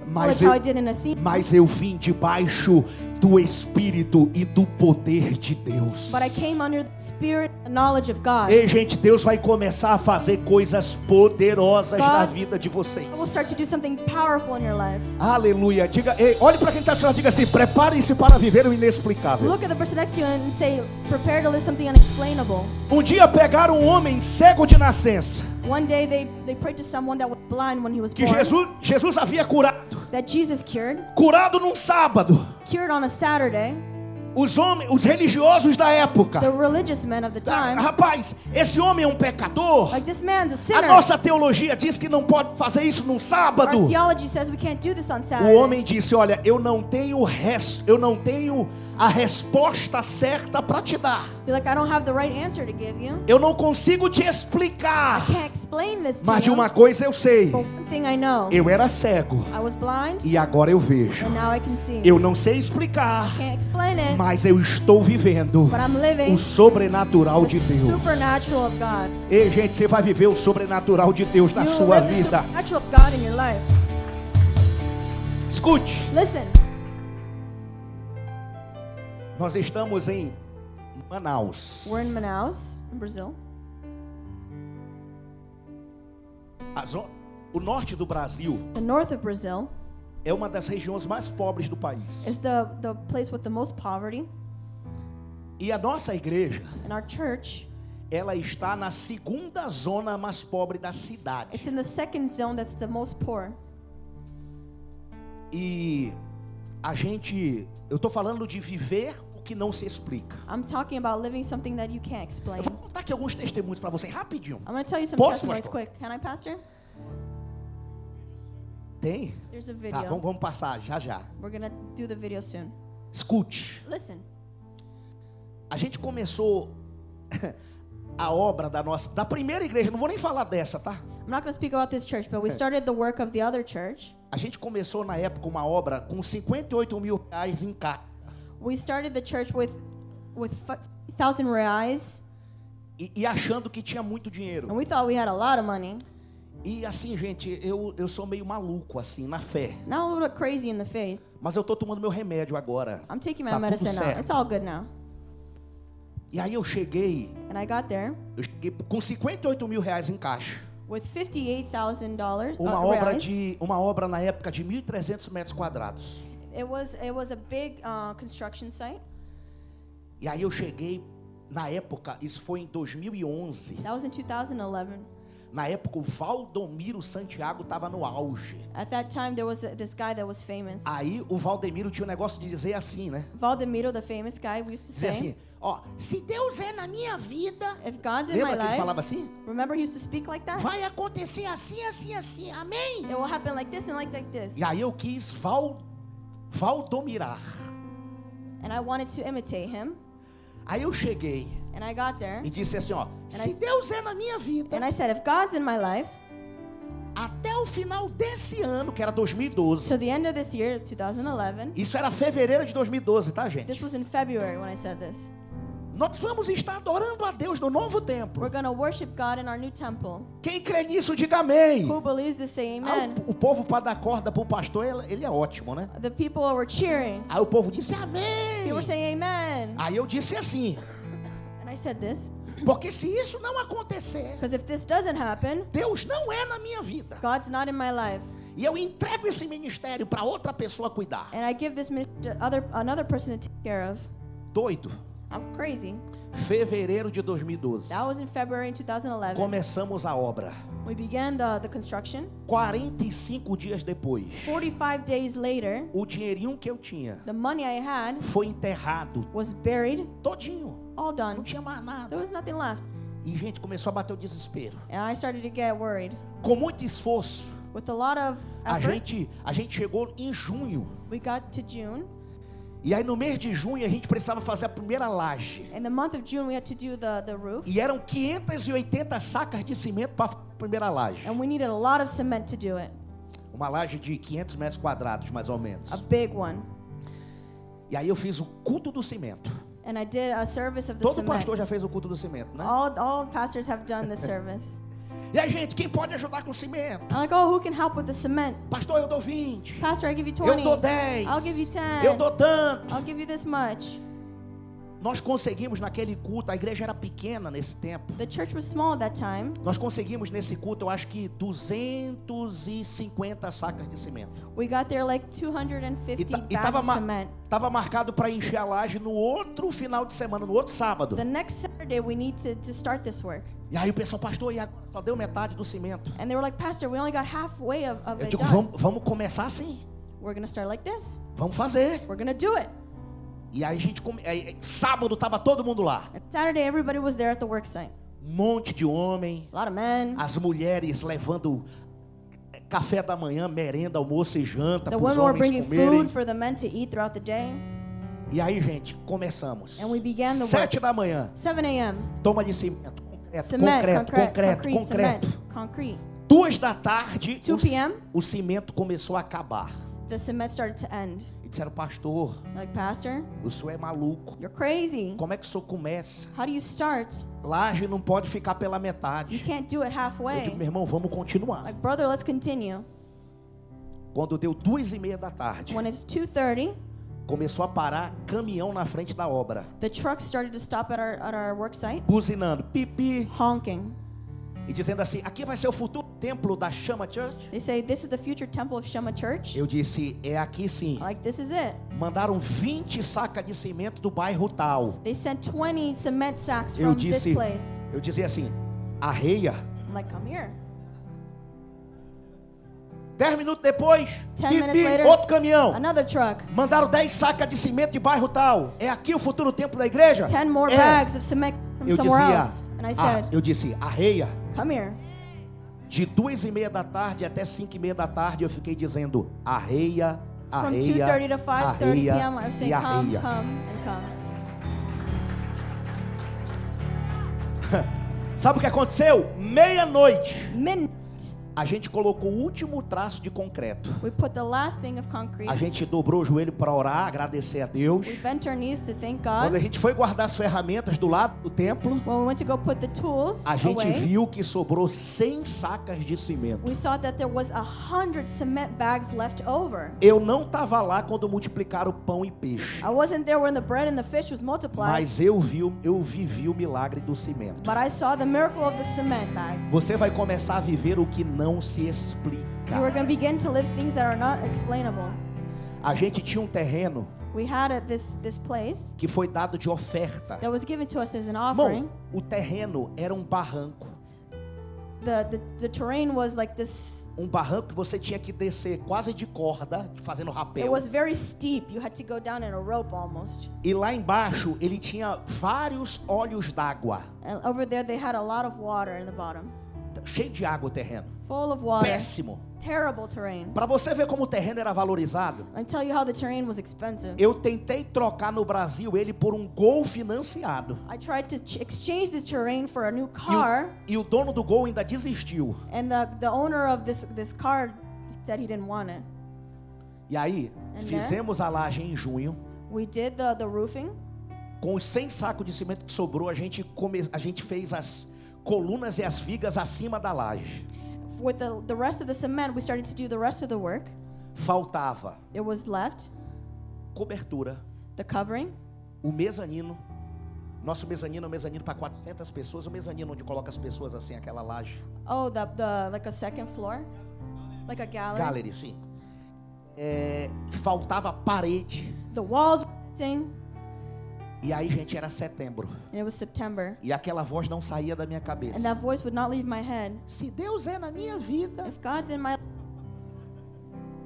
Mas knowledge how eu- I did in Athena, mas eu vim debaixo do Espírito e do poder de Deus. but I came under the spirit and knowledge of God. Ei, gente, Deus vai começar a fazer coisas poderosas God na vida de vocês. I will start to do something powerful in your life. Aleluia. Diga, ei, olhe para quem está assistindo, diga assim: preparem-se para viver o inexplicável. Look at the person next to you and say, prepare to live something unexplainable. Um dia pegaram um homem cego de nascença, One day they prayed to someone that was blind when he was que born, Jesus havia curado. that Jesus Curado num sábado. cured on a Saturday. Os religiosos da época. The religious men of the time, Rapaz, esse homem é um pecador. like, this man's a A sinner. nossa teologia diz que não pode fazer isso num Our sábado. theology says we can't do this on O Saturday. homem disse: olha, eu não tenho a resposta certa para te dar. Be like, I don't have the right answer to give you. Eu não consigo te explicar. Can't explain this to Mas de you. uma coisa eu sei: But one thing I know, eu era cego I was blind e agora eu vejo. and now I can see. Eu não sei explicar, Can't explain it, mas eu estou vivendo but I'm living o sobrenatural de the Deus. supernatural of God. Ei, gente, você vai viver o sobrenatural de Deus na You sua live the vida. supernatural of God in your life. Escute, Listen, nós estamos em Manaus. we're in Manaus, in Brazil. O norte do Brasil The north of Brazil é uma das regiões mais pobres do país. is the place with the most poverty. E a nossa igreja, And our church, ela está na segunda zona mais pobre da cidade. it's in the second zone that's the most poor. E eu tô falando de viver o que não se explica. I'm talking about living something that you can't explain. Eu vou contar aqui alguns testemunhos para você, rapidinho. I'm going to tell you some Posso, testimonies pastor? quick. Can I, Pastor? Tem? There's a Tá, video. vamos passar, já. We're going to do the video soon. Escute, Listen, a gente começou a obra da primeira igreja, não vou nem falar dessa, tá? I'm not going to speak about this church, but we started the work of the other church. A gente começou na época uma obra com 58 mil reais em caixa. We started the church with 1,000 reais, E achando que tinha muito dinheiro. and we thought we had a lot of money. E assim, gente, eu sou meio maluco assim, na fé. Now a little bit crazy in the faith. Mas eu tô tomando meu remédio agora. I'm taking my Tá tudo medicine now. certo. It's all good now. E aí eu cheguei com 58 mil reais em caixa. With $58,000 Uma obra na época de 1.300 metros quadrados. It was a big construction site. E aí eu cheguei, na época, isso foi em 2011. That was in 2011. Na época o Valdomiro Santiago estava no auge. At that time there was this guy that was famous. Aí o Valdemiro tinha um negócio de dizer assim, né? Valdemiro, the famous guy, we used to Dizer say, assim, ó, se Deus é na minha vida, if God's in lembra my que ele life, falava assim? remember he used to speak like that? Vai acontecer assim, assim, assim, amém? It will happen like this and like this. E aí eu quis Valdomirar. And I wanted to imitate him. Aí eu cheguei And I got there. e disse assim, ó, se I- Deus é na minha vida, And I said, if God's in my life, até o final desse ano, que era 2012, to the end of this year, 2011, isso era fevereiro de 2012, tá, gente? this was in February when I said this. Nós vamos estar adorando a Deus no novo templo. We're going to worship God in our new temple. Quem crê nisso, diga amém. Who believes this, say amen. O povo para dar corda pro pastor, ele é ótimo, né? The people were cheering. Aí o povo disse amém. They were saying amen. Aí eu disse assim, And I said this, porque se isso não acontecer, because if this doesn't happen, Deus não é na minha vida. God's not in my life. E eu entrego esse ministério para outra pessoa cuidar. And I give this ministry to another person to take care of. Doido. I'm crazy. Fevereiro de 2012. That was in February in 2011. Começamos a obra. We began the construction. 45 dias depois, 45 days later, o dinheirinho que eu tinha the money I had foi enterrado was buried, todinho. all Não done. tinha mais nada. There was nothing left. E, gente, começou a bater o desespero. And I started to get worried. Com muito esforço, With a lot of a effort, gente chegou em junho. we got to June. E aí no mês de junho a gente precisava fazer a primeira laje. In the month of June, we had to do the roof. E eram 580 sacas de cimento para a primeira laje. And we needed a lot of cement to do it. Uma laje de 500 metros quadrados, mais ou menos. A big one. E aí eu fiz o culto do cimento. And I did a service of the Todo cement. pastor já fez o culto do cimento, né? All pastors have done this service. E aí, gente, quem pode ajudar com o cimento? I'm like, oh, who can help with the cement? Pastor, eu dou 20. Pastor, I give you Eu 20. dou 10. I'll give you 10. Eu dou tanto. I'll give you this much. Nós conseguimos naquele culto, a igreja era pequena nesse tempo. The church was small at that time. Nós conseguimos nesse culto, eu acho que 250 sacas de cimento. We got there like 250 bags of cement. Tava marcado para encher a laje no outro final de semana, no outro sábado. The next Saturday, we need to start this work. E aí o pessoal, pastor, e agora só deu metade do cimento. And they were like, Pastor, we only got halfway of Eu it digo, done. vamos começar assim. We're going to start like this. Vamos fazer. We're going to do it. E aí sábado tava todo mundo lá. And Saturday, everybody was there at the work site. Monte de homem, A lot of men. as mulheres levando café da manhã, merenda, almoço e janta The para os women were homens bringing comerem. food for the men to eat throughout the day. E aí, gente, começamos. And we began the 7 work. da manhã, 7 a.m. toma de cimento, Cement, concreto. cement, concrete. 2 da tarde, 2 p.m. o cimento começou a acabar. The cement started to end. E disseram, pastor, Like, Pastor, o senhor é maluco. you're crazy. Como é que o senhor começa? How do you start? Laje não pode ficar pela You metade. can't do it Eu halfway. digo, meu irmão, vamos continuar. Like, brother, let's continue. Quando deu 2:30 da tarde, When it's 2:30, começou a parar caminhão na frente da obra, the truck started to stop at our work site, buzinando, pipi, honking. e dizendo assim, aqui vai ser o futuro templo da Chama Church. They say, this is the future temple of Shema Church. Eu disse, é aqui sim. Like, this is it. Mandaram 20 sacas de cimento do bairro tal. They sent 20 cement sacks Eu from this disse, place. eu dizia assim, arreia. I'm like, come here. 10 minutos depois, 10 minutes pipi, later, outro caminhão. Another truck. Mandaram 10 sacas de cimento de bairro tal. É aqui o futuro templo da igreja? 10 more É. bags of cement from Eu somewhere dizia, else. And I said, eu disse, arreia. come here. De 2:30 da tarde até 5:30 da tarde eu fiquei dizendo arreia, From arreia, 2:30 to 5:30 arreia p.m. I was e saying, come, arreia. come, and come. Sabe o que aconteceu? Meia-noite. Midnight. A gente colocou o último traço de concreto. We put the last thing of concrete. A gente dobrou o joelho para orar, agradecer a Deus. We bent our knees to thank Quando God. a gente foi guardar as ferramentas do lado do templo, When we went to go put the tools a gente away, viu que sobrou 100 sacas de cimento. we saw that there was 100 cement bags left over. Eu não estava lá quando multiplicaram o pão e peixe, I wasn't there when the bread and the fish was multiplied, mas eu vivi o milagre do cimento. but I saw the miracle of the cement bags. Você vai começar a viver o que não se explica. You are going to begin to live things that are not explainable. A gente tinha um terreno We had this place que foi dado de oferta. that was given to us as an offering. Bom, o terreno era um barranco. The terrain was like this. Um barranco que você tinha que descer quase de corda, fazendo It rapel. was very steep. You had to go down in a rope almost. E lá embaixo ele tinha vários olhos d'água. And over there they had a lot of water in the bottom. Cheio de água o terreno. Full of water. Péssimo. Terrible terrain. Para você ver como o terreno era valorizado, I'll tell you how the terrain was expensive. eu tentei trocar no Brasil ele por um Gol financiado. I tried to exchange this terrain for a new car, E o dono do Gol ainda desistiu. and the owner of this car said he didn't want it. E aí, And fizemos a laje em junho. We did the roofing. Com os 100 sacos de cimento que sobrou, a gente fez as colunas e as vigas acima da laje. With the rest of the cement, we started to do the rest of the work. Faltava It was left cobertura, the covering, o mezanino. Nosso mezanino é um mezanino para 400 pessoas. O mezanino onde coloca as pessoas assim, aquela laje. oh the like a second floor, like a gallery. Gallery, sim. Faltava parede. The walls were missing, E aí, gente, era setembro. and it was September, E aquela voz não saía da minha and cabeça. that voice would not leave my head. Se Deus é na minha vida. If God's in my,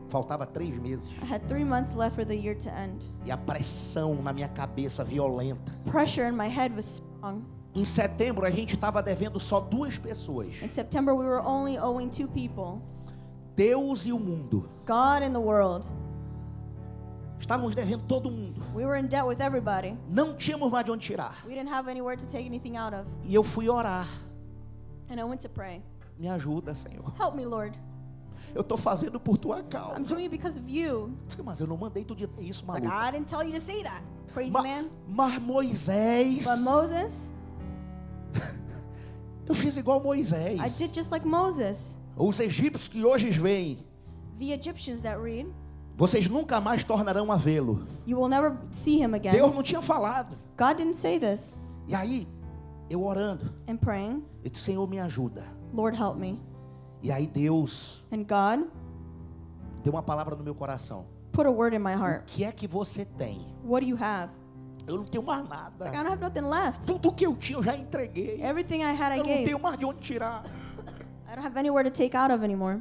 Faltava 3 meses. I had 3 months left for the year to end. E a pressão na minha cabeça violenta. Pressure in my head was strong. Em setembro, a gente estava devendo só 2 pessoas. In September, we were only owing 2 people, Deus e o mundo. God and the world. Estávamos devendo todo mundo. We were in debt with everybody. Não tínhamos mais de onde tirar. We didn't have anywhere to take anything out of. E eu fui orar. And I went to pray. Me ajuda, Senhor. Help me, Lord. Eu estou fazendo por tua I'm causa. doing it because of you. Mas eu não mandei tu dizer isso, It's like, maluco. I didn't tell you to say that, crazy Ma- man. Mas Moisés, But Moses, eu fiz igual I Moisés. did just like Moses. Os egípcios que hoje vêm, The Egyptians that read, vocês nunca mais tornarão a vê-lo. you will never see him again. Deus não tinha falado. God didn't say this. E aí, eu orando, And praying, eu disse, Senhor, me ajuda. Lord, help me. E aí Deus And God deu uma palavra no meu coração. put a word in my O heart. que é que você tem? What do you have? Eu não tenho mais It's like, I nada. don't have nothing left. Tudo que eu tinha eu já entreguei. Everything I had, I Eu não gave. tenho mais de onde tirar. I don't have anywhere to take out of anymore.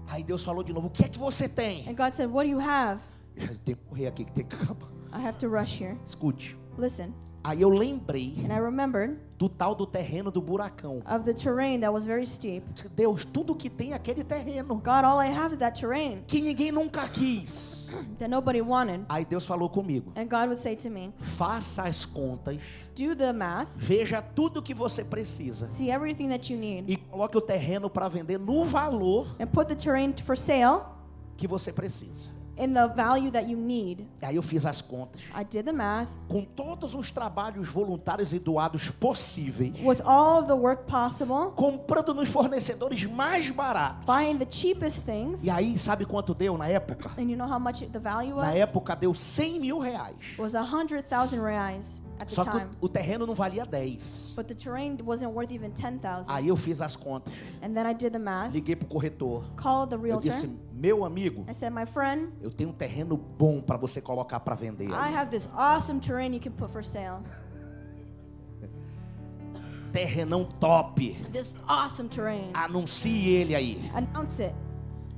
Aí Deus falou de novo, o que é que você tem? And God said, what do you have? Eu tenho que correr aqui, que tem que acabar. I have to rush here. Escute. Listen. Aí eu lembrei And I remembered do tal do terreno do buracão. of the terrain that was very steep. Deus, tudo que tem é aquele terreno God, all I have is that terrain que ninguém nunca quis. that nobody wanted. Aí Deus falou comigo, And God would say to me, faça as contas, do the math, veja tudo que você precisa see everything that you need, e coloque o terreno para vender no valor and put the terrain for sale que você precisa. in the value that you need. Aí eu fiz as contas I did the math com todos os trabalhos voluntários e doados possíveis, with all of the work possible, comprando nos fornecedores mais baratos. buying the cheapest things. E aí, sabe quanto deu na época? And you know how much the value Na was? época deu 100 mil reais. It was 100,000 reais at the Só que time. o terreno não valia 10. But the terrain wasn't worth even 10,000. Aí eu fiz as contas, And then I did the math, liguei pro corretor. called the Eu realtor. disse, meu amigo, I said, my friend, eu tenho um terreno bom para você colocar para vender. I have this awesome terrain you can put for sale. Terrenão top. This awesome terrain. Anuncie ele aí. Announce it.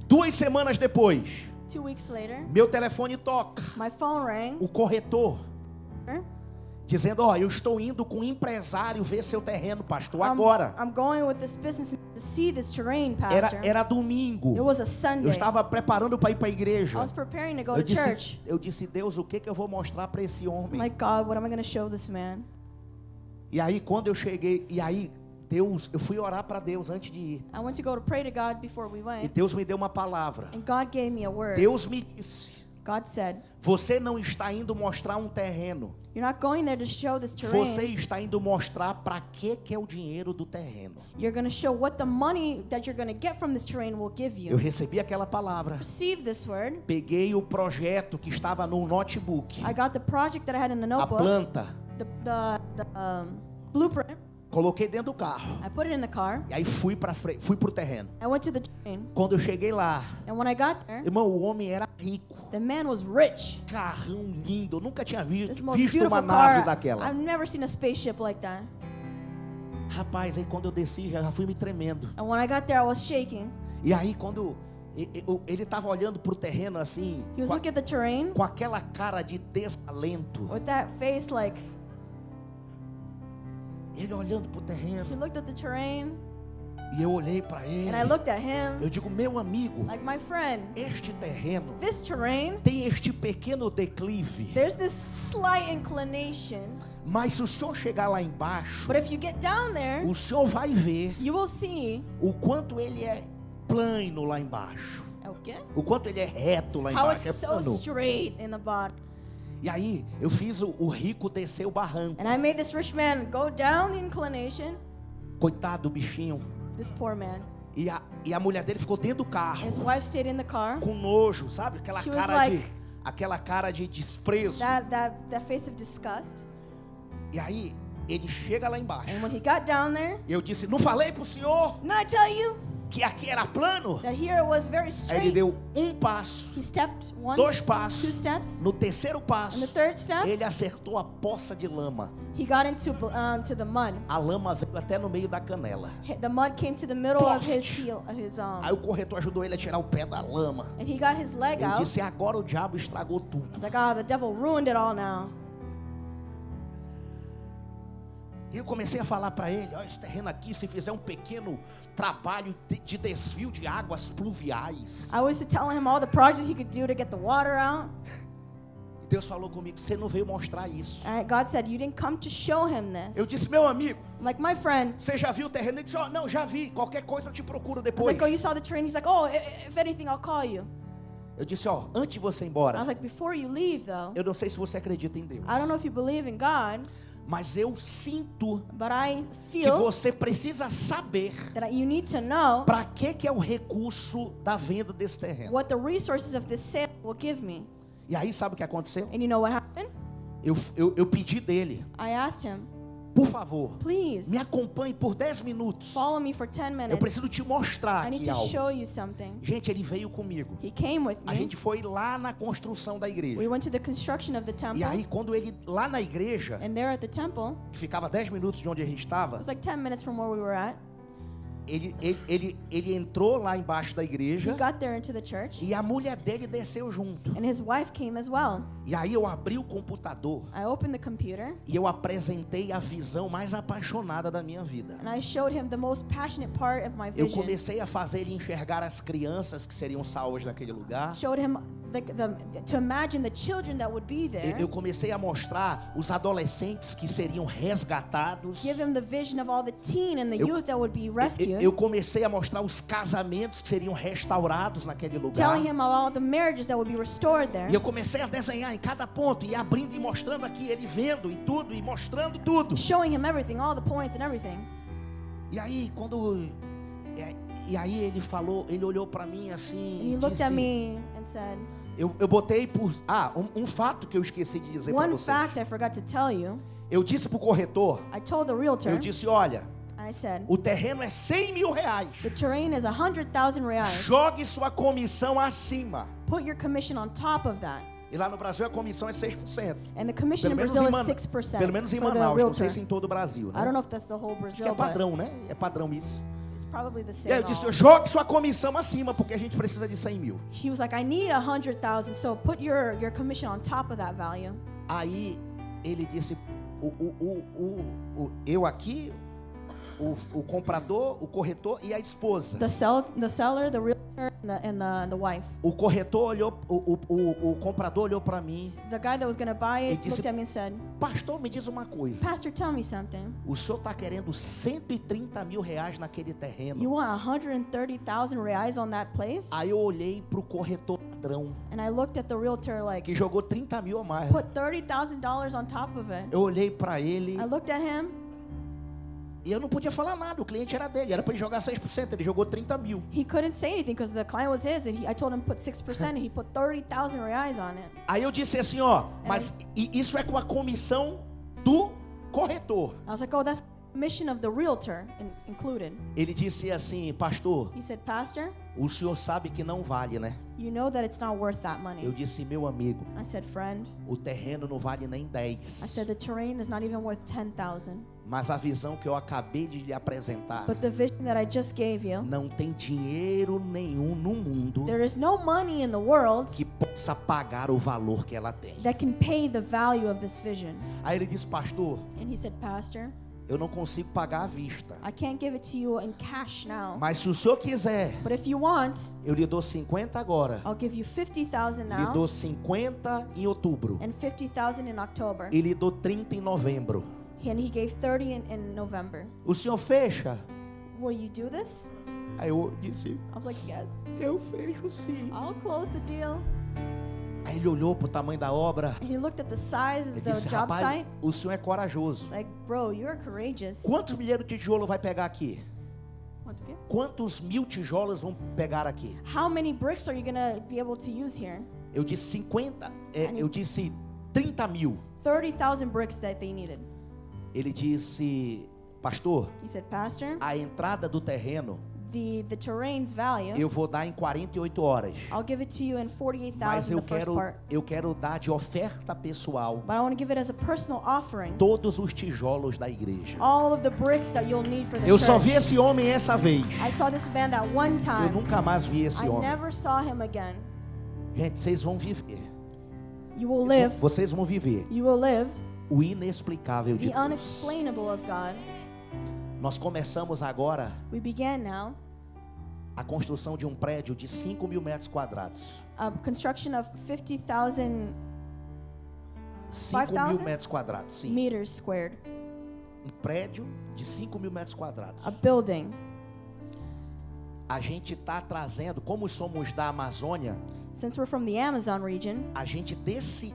2 semanas depois, 2 weeks later, meu telefone toca. my phone rang. O corretor dizendo, ó, eu estou indo com um empresário ver seu terreno, pastor, agora. I'm going with this business to see this terrain, pastor. Era domingo. It was a Eu Sunday. estava preparando para ir para a I igreja. was preparing to go Eu to church. disse, eu disse, Deus, o que eu vou mostrar para esse homem? Like, God, what am I going to show this man? E aí, quando eu cheguei, e aí, Deus, eu fui orar para Deus antes de ir. I went to go to pray to God before we E went. Deus me deu uma palavra. And God gave me a word. Deus me disse: God said, você não está indo mostrar um terreno. you're not going there to show this Você terrain. está indo mostrar para que é o dinheiro do terreno. You're going to show what the money that you're going to get from this terrain will give Eu you. recebi aquela palavra. Receive this word. Peguei o projeto que estava no notebook. I got the project that I had in the A notebook, planta. the blueprint. Coloquei dentro do carro. I put it in the car. E aí fui pro terreno. I went to the terrain. Quando eu cheguei lá, And when I got there, irmão, o homem era rico. the man was rich. Carrão lindo. Eu nunca tinha This most visto beautiful uma nave car. daquela. I've never seen a spaceship like that. Rapaz, aí quando eu desci, já fui me tremendo. And when I got there, I was shaking. E aí quando ele estava olhando pro terreno assim, He was looking at the terrain com aquela cara de desalento. with that face like, Ele olhando pro he terreno. looked at the terrain, E eu olhei para ele. and I looked at him Eu digo, meu amigo, like, my friend, este terreno this terrain, tem este pequeno declive. there's this slight inclination, Mas se o senhor chegar lá embaixo, but if you get down there, o senhor vai ver you will see, o quanto ele é plano lá embaixo. okay, O quanto ele é reto lá how embaixo. É it's so plano. straight in the bottom. E aí, eu fiz o rico descer o barranco. And I made this rich man go down the inclination, Coitado do bichinho. this poor man. E a mulher dele ficou dentro do carro. His wife stayed in the car, Com nojo, sabe? Aquela She was cara like- de... Aquela cara de desprezo. that face of disgust. E aí, ele chega lá embaixo. And when he got down there, Eu disse, não falei pro senhor didn't I tell you que aqui era plano? that here it was very Aí ele straight? deu um passo, He stepped one, 2 two passos. steps. No terceiro And the passo, third step, ele acertou a poça de lama. he got into the mud. A lama veio até no meio da canela. The mud came to the middle of his Post. heel, of his Aí o corretor ajudou ele a tirar o pé da lama. and he got his leg Ele out. disse, agora o diabo estragou tudo. I was like, oh, the devil ruined it all now. E eu comecei a falar para ele, ó, esse terreno aqui, se fizer um pequeno trabalho de desvio de águas pluviais. I was telling him all the projects he could do to get the water out. E Deus falou comigo, você não veio mostrar isso. And God said, you didn't come to show him this. Eu disse, meu amigo, I'm like, my friend. você já viu o terreno? Ele disse, ó, não, já vi, qualquer coisa eu te procuro I was depois. like, oh, you saw the train? He's like, oh, if anything, I'll call you. Eu disse, ó, antes de você ir I embora, was like, before you leave, though, eu não sei se você acredita em Deus, I don't know if you believe in God, mas eu sinto but I que feel você precisa saber that you need to know para que é o recurso da venda desse terreno. what the resources of this sale will give me. E aí sabe o que aconteceu? And you know what happened? Eu pedi dele, I asked him, por favor, please me acompanhe por 10 minutos. follow me for 10 Eu minutes. preciso te mostrar I need aqui to algo. show you something. Gente, ele veio comigo. He came with A me. gente foi lá na construção da We igreja. went to the construction of the temple. E aí quando ele, lá na igreja, And there at the temple, que ficava 10 minutos de onde a gente estava, it was like 10 minutes from where we were at. ele entrou lá embaixo da He igreja got there into the church, e a mulher dele desceu junto. and his wife came as well. E aí eu abri o computador I opened the computer, e eu apresentei a visão mais apaixonada da minha vida. and I showed him the most passionate part of my Eu vision. comecei a fazer ele enxergar as crianças que seriam salvas naquele lugar. Showed him to imagine the children that would be there. Eu comecei a mostrar os adolescentes que seriam resgatados. Give him the vision of all the teen and the Eu- youth that would be rescued. Eu comecei a mostrar os casamentos que seriam restaurados naquele lugar. Telling him of all the marriages that would be restored there. E eu comecei a desenhar em cada ponto, e abrindo e mostrando aqui, ele vendo e tudo, e mostrando tudo. Showing him everything, all the points and everything. E aí, e aí ele falou, ele olhou para mim assim And he e looked at disse, me and said, eu botei por, um fato que eu esqueci de dizer para one vocês. fact I forgot to tell you. Eu disse pro corretor, I told the realtor, eu disse, olha, I said, o terreno é 100 mil reais. the terrain is 100,000 reais. Jogue sua comissão acima. Put your commission on top of that. E lá no Brasil a comissão é 6%. And the commission Pelo in menos Brazil em, is 6% pelo menos em for the Manaus, não realtor. sei se em todo o Brasil, I don't né? know if that's the whole Acho que Brazil, é but padrão, né? É padrão isso. it's probably the E same. aí eu disse, all. jogue sua comissão acima, porque a gente precisa de 100 mil. He was like, I need 100,000, so put your commission on top of that value. Aí ele disse, eu aqui, o comprador, o corretor e a esposa. The seller, the realtor, and the wife. O corretor olhou, o comprador olhou para mim. The guy that was going to buy Ele it disse, looked at me and said, pastor, me diz uma coisa. Pastor, tell me something. O senhor está querendo 130 mil reais naquele terreno. You want 130,000 reais on that place? Aí eu olhei pro corretor padrão, And I looked at the realtor like, que jogou 30 mil a mais. put $30,000 on top of it. Eu olhei para ele I looked at him. e eu não podia falar nada. O cliente era dele, era para ele jogar 6%. Ele jogou 30 mil. He couldn't say anything because the client was his, and I told him to put 6%, and he put 30,000 reais on it. Aí eu disse assim, ó, mas isso é com a comissão do corretor. I was like, oh, that's commission of the realtor included. Ele disse assim, pastor, He said, Pastor, o senhor sabe que não vale, né? you know that it's not worth that Eu money. disse, meu amigo, I said, friend, o terreno não vale nem I 10. said, the terrain is not even worth 10,000. Mas a visão que eu acabei de lhe apresentar, But the vision that I just gave you, não tem dinheiro nenhum no mundo there is no money in the world que possa pagar o valor que ela tem. that can pay the value of this vision. Aí ele disse, pastor, And he said, Pastor, eu não consigo pagar à vista. I can't give it to you in cash now. Mas se o senhor quiser, But if you want, eu lhe dou 50 agora. I'll give you 50,000 Lhe now dou 50 em outubro. and 50,000 in October. E lhe dou 30 em novembro. And he gave 30 in November. O senhor fecha? Will you do this? Aí eu disse, I was like, yes. eu fecho sim. I'll close the deal. Aí ele olhou pro tamanho da obra. And he looked at the size Ele of the disse, job rapaz, site. o senhor é corajoso. Like, bro, you're courageous. Quantos milheiros de tijolo vai pegar aqui? What to get? Quantos mil tijolos vão pegar aqui? How many bricks are you gonna be able to use here? Eu disse 50, eu disse 30 mil. 30,000 bricks that they needed. Ele disse, pastor, He said, Pastor, a entrada do terreno the terrain's value, eu vou dar em 48 horas. I'll give it to you in Mas 48,000 the first part. eu quero dar de oferta pessoal But I want to give it as a personal offering. todos os tijolos da igreja. All of the bricks that you'll need for the Eu só vi church. esse homem essa vez. I saw this man that one Eu time. nunca mais vi esse I homem. never saw him again. Gente, vocês vão viver. You will live. Vocês vão viver You will live o inexplicável de the Deus. unexplainable of God. Nós começamos agora We began now a construção de um prédio de 5 mil metros quadrados. a construction of 50,000 5 mil 5,000? metros quadrados, sim. meters squared. Um prédio de 5 mil metros quadrados. A building. A gente está trazendo, como somos da Amazônia, Since we're from the Amazon region,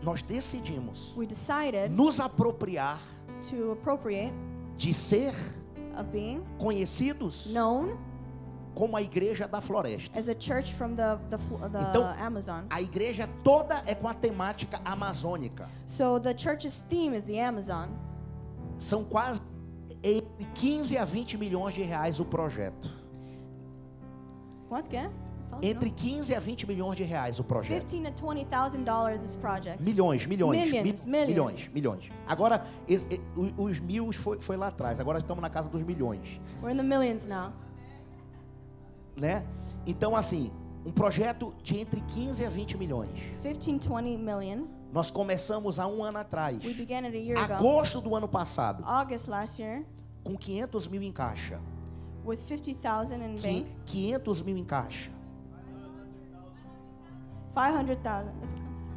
nós decidimos we decided nos apropriar to appropriate de ser of being conhecidos known como a igreja da floresta. as a church from the Então, Amazon. a igreja toda é com a temática amazônica. So the church's theme is the Amazon. São quase entre 15 a 20 milhões de reais o projeto. What again? Entre 15 a 20 milhões de reais o projeto. $15,000 to $20,000 this project. Milhões. Millions. Agora, os mil foi lá atrás. Agora estamos na casa dos milhões. We're in the millions now. Né? Então, assim, um projeto de entre 15 a 20 milhões. 15, 20 million. Nós começamos há um ano atrás. We began it a year ago. Agosto do ano passado. August last year, Com 500 mil em caixa. with 50,000 in bank. 500 mil em caixa. 500,000.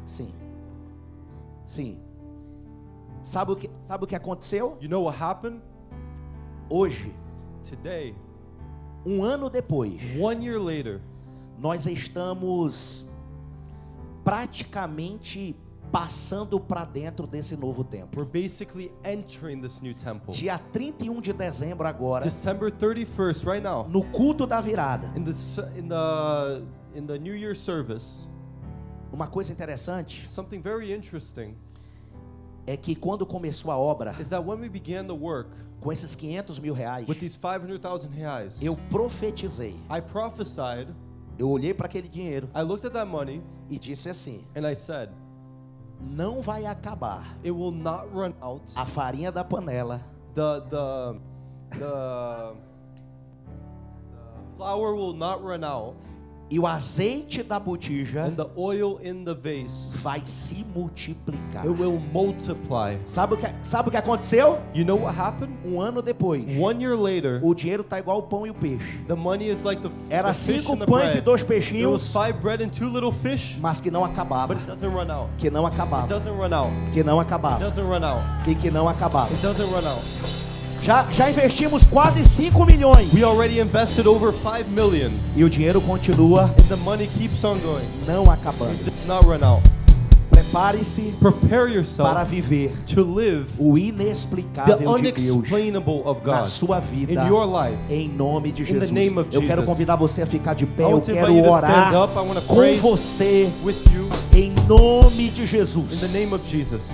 Sim. Sim. Sabe o que aconteceu? You know what happened? Hoje, Today, um ano depois, 1 year later, nós estamos praticamente passando para dentro desse novo templo. we're basically entering this new temple. Dia 31 de dezembro agora, December 31st, right now, no culto da virada. in the New Year service, Uma coisa interessante something very interesting é que quando começou a obra, is that when we began the work com esses 500 mil reais, with these 500,000 reais, eu profetizei. I prophesied, Eu olhei para aquele dinheiro I looked at that money, e disse assim: and I said, não vai acabar it will not run out. a farinha da panela, The flour will not run out E o azeite da botija and the oil in the vase, vai se multiplicar. it will multiply. Sabe o que aconteceu? You know what happened? Um ano depois, 1 year later, o dinheiro tá igual o pão e o peixe. the money is like the Era fish 5 and the pães e bread. 2 There was peixinhos, 5 bread and 2 little fish, mas que não acabava. but it doesn't run out. Que não It acabava. doesn't run out. Que não It acabava. doesn't run out. E que não acabava. It doesn't run out. Já investimos quase 5 milhões. We already invested over 5 million, E o dinheiro continua and the money keeps on going. não acabando. It does not run out. Prepare-se Prepare yourself para viver to live o the inexplicável de Deus unexplainable of na God sua vida, in your life. em nome de In the Jesus. name of Eu quero Jesus. convidar você a ficar de pé. I Eu want to invite quero you to orar stand up. I want to com pray você with you em nome de in Jesus the name of Jesus,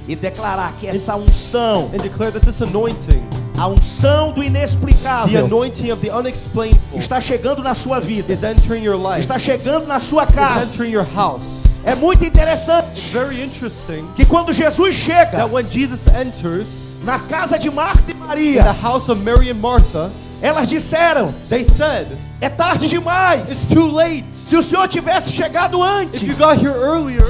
e declarar que essa unção, and declare that this anointing, a unção do the inexplicável, anointing of the unexplainable, está chegando na sua vida, is entering your life, está chegando na sua is casa. entering your house. É muito interessante Very interesting que quando Jesus chega that when Jesus enters na casa de Marta e in the Maria, house of Mary and Martha, elas disseram: they said, é tarde demais. it's too late. Se o Senhor tivesse chegado If you antes, got here earlier,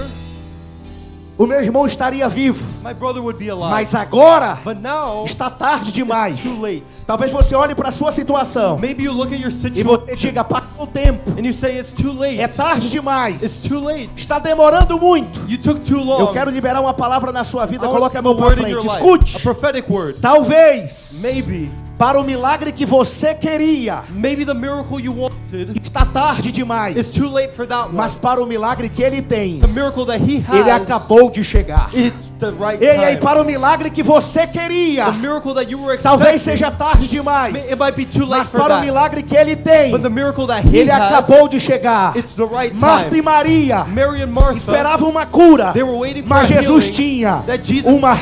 o meu irmão estaria vivo. my brother would be alive. Mas agora But now, está tarde demais. it's too late. Talvez você olhe para a sua situação Maybe you look at your e você situation diga: passou o tempo, and you say it's too late. é tarde It's demais, too late. está demorando muito. You took too long. Eu quero liberar uma palavra na sua vida. I want Coloque a a mão para word in your frente. life. Escute. A prophetic word. Talvez Maybe para o milagre que você queria, Maybe the miracle you wanted está tarde demais. is too late for that one. Mas para o milagre que ele tem, The miracle that he ele has, acabou de chegar. it's the right Ei, ei, time. para o milagre que você queria, The miracle that you were talvez expecting, seja tarde demais. it might be too late Mas for para o that. milagre que ele tem, But the miracle that he ele has, acabou de chegar. it's the right Marta e time. Maria Mary and Martha, esperavam uma cura, they were waiting for mas a Jesus healing tinha that Jesus, uma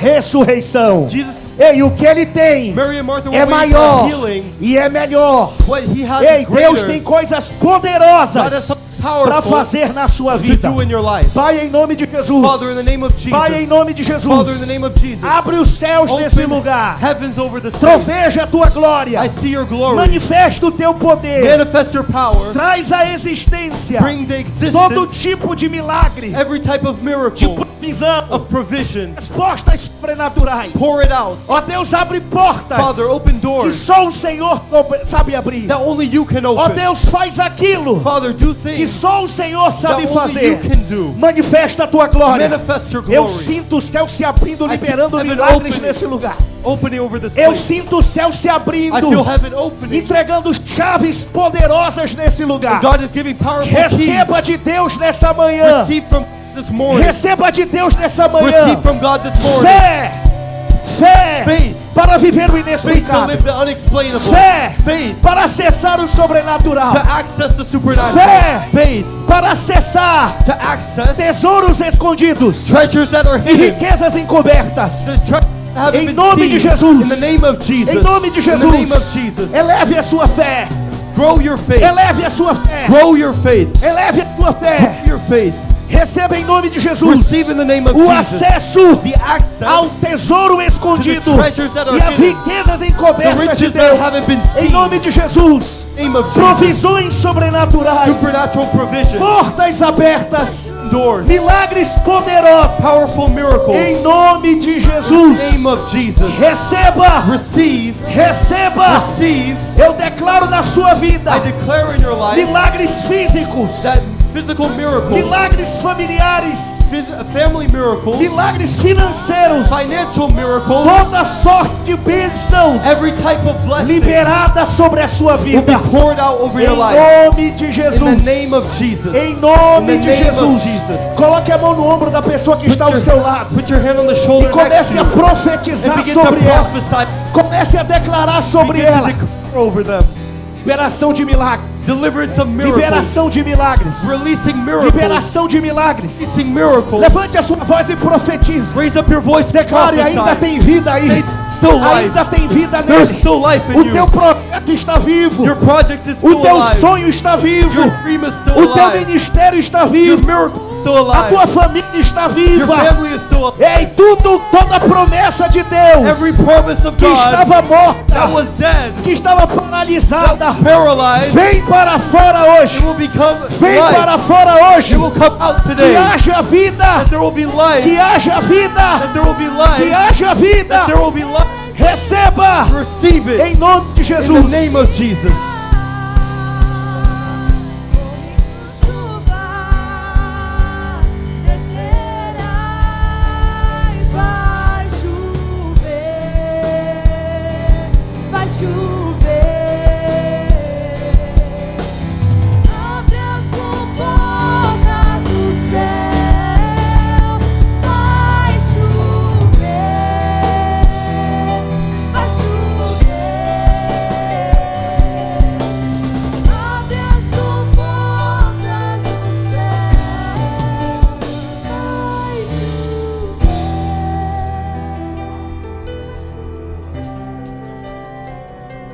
ressurreição. Jesus, Ei, o que ele tem Mary and Martha were é waiting for a maior healing. e é melhor. What he has Ei, is Deus greater. tem coisas God has poderosas something para powerful fazer na sua to vida. do in your life. Pai, em nome de Jesus. Father, in the name of Jesus. Pai, em nome de Jesus. Father, in the name of Jesus. Abre os céus nesse Open lugar. heavens over this place. Troveja a tua glória. I see your glory. Manifesta o teu poder. Manifest your power. Traz à existência Bring the todo existence, tipo de milagre, every type of de miracle, provisão, of provision. respostas sobrenaturais. Pour it out. Ó Deus, abre portas Father, open que doors só o Senhor sabe abrir. that only you can Ó open. Deus, faz aquilo Father, do que things só o Senhor that sabe only fazer. you can do. Manifesta a tua glória. Manifest your Eu glory. sinto o céu se abrindo, I liberando feel heaven milagres opening. nesse lugar. Opening over this Eu place. sinto o céu se I feel abrindo, heaven opening. entregando chaves poderosas nesse lugar. God is giving powerful Receba keys. de Deus nessa manhã. Receive from this morning. Receba de Deus nessa manhã. Receive from God this morning. Fé Faith. para viver o Faith to inexplicável. live the unexplainable. Fé Faith para acessar o sobrenatural. to access the supernatural. Fé. Faith Para acessar to access tesouros escondidos treasures that are e hidden. riquezas encobertas. The treasures that haven't Em been nome de seen. Jesus. In the name of Jesus. Em nome de In the name of Jesus. Jesus. Eleve a sua fé. Grow your faith. Eleve a sua fé. Grow your faith. Eleve a tua fé. Your faith. Receba em nome de Jesus Receive in the name of o Jesus. acesso The access ao tesouro escondido to the treasures that are e as hidden. riquezas The encobertas de riches that Deus. haven't been Em seen. nome de Jesus, In the name of Jesus. provisões sobrenaturais, Supernatural provision. portas abertas, Doors. milagres poderosos. Powerful miracles. Em nome de In Jesus, the name of Jesus. receba, Receive. receba. Receive. Eu declaro na sua vida I declare in your life milagres físicos, that physical miracles, milagres familiares, family miracles, milagres financeiros, financial miracles, toda sorte de bênçãos every type of blessing liberada sobre a sua will vida. be poured out over your Em life. nome de In Jesus. the name of Jesus. Em nome In the de name of Jesus. Jesus. Coloque a mão no ombro da pessoa que está ao seu lado Put your hand on the e shoulder next comece to a you and profetizar begin to sobre ela. prophesy. Comece a declarar sobre Begin to ela. declare over them. Liberação de milagres. Deliverance of miracles. Liberação de milagres. Releasing miracles. Liberação de milagres. Releasing miracles. Levante a sua voz e profetize. Raise up your voice. Declare, ainda Prophesy. tem vida aí. Say, still life. Ainda tem vida There's nele. still life in O you. teu projeto está vivo. Your project is O still teu alive. sonho está vivo. Your dream is still O teu alive. ministério está Your vivo. miracle is still A tua alive. família está Your viva. family is still alive. Ei, toda promessa de Every Deus promise of que God estava that morta, was dead, que estava paralisada, paralyzed, vem para fora hoje. it will become Vem para life. fora It hoje. will come out Que today. haja vida. That there will be life. Que haja vida. That there will be Que life. haja vida. That there will be life. Receba Receive it em nome de in the Jesus. name of Jesus.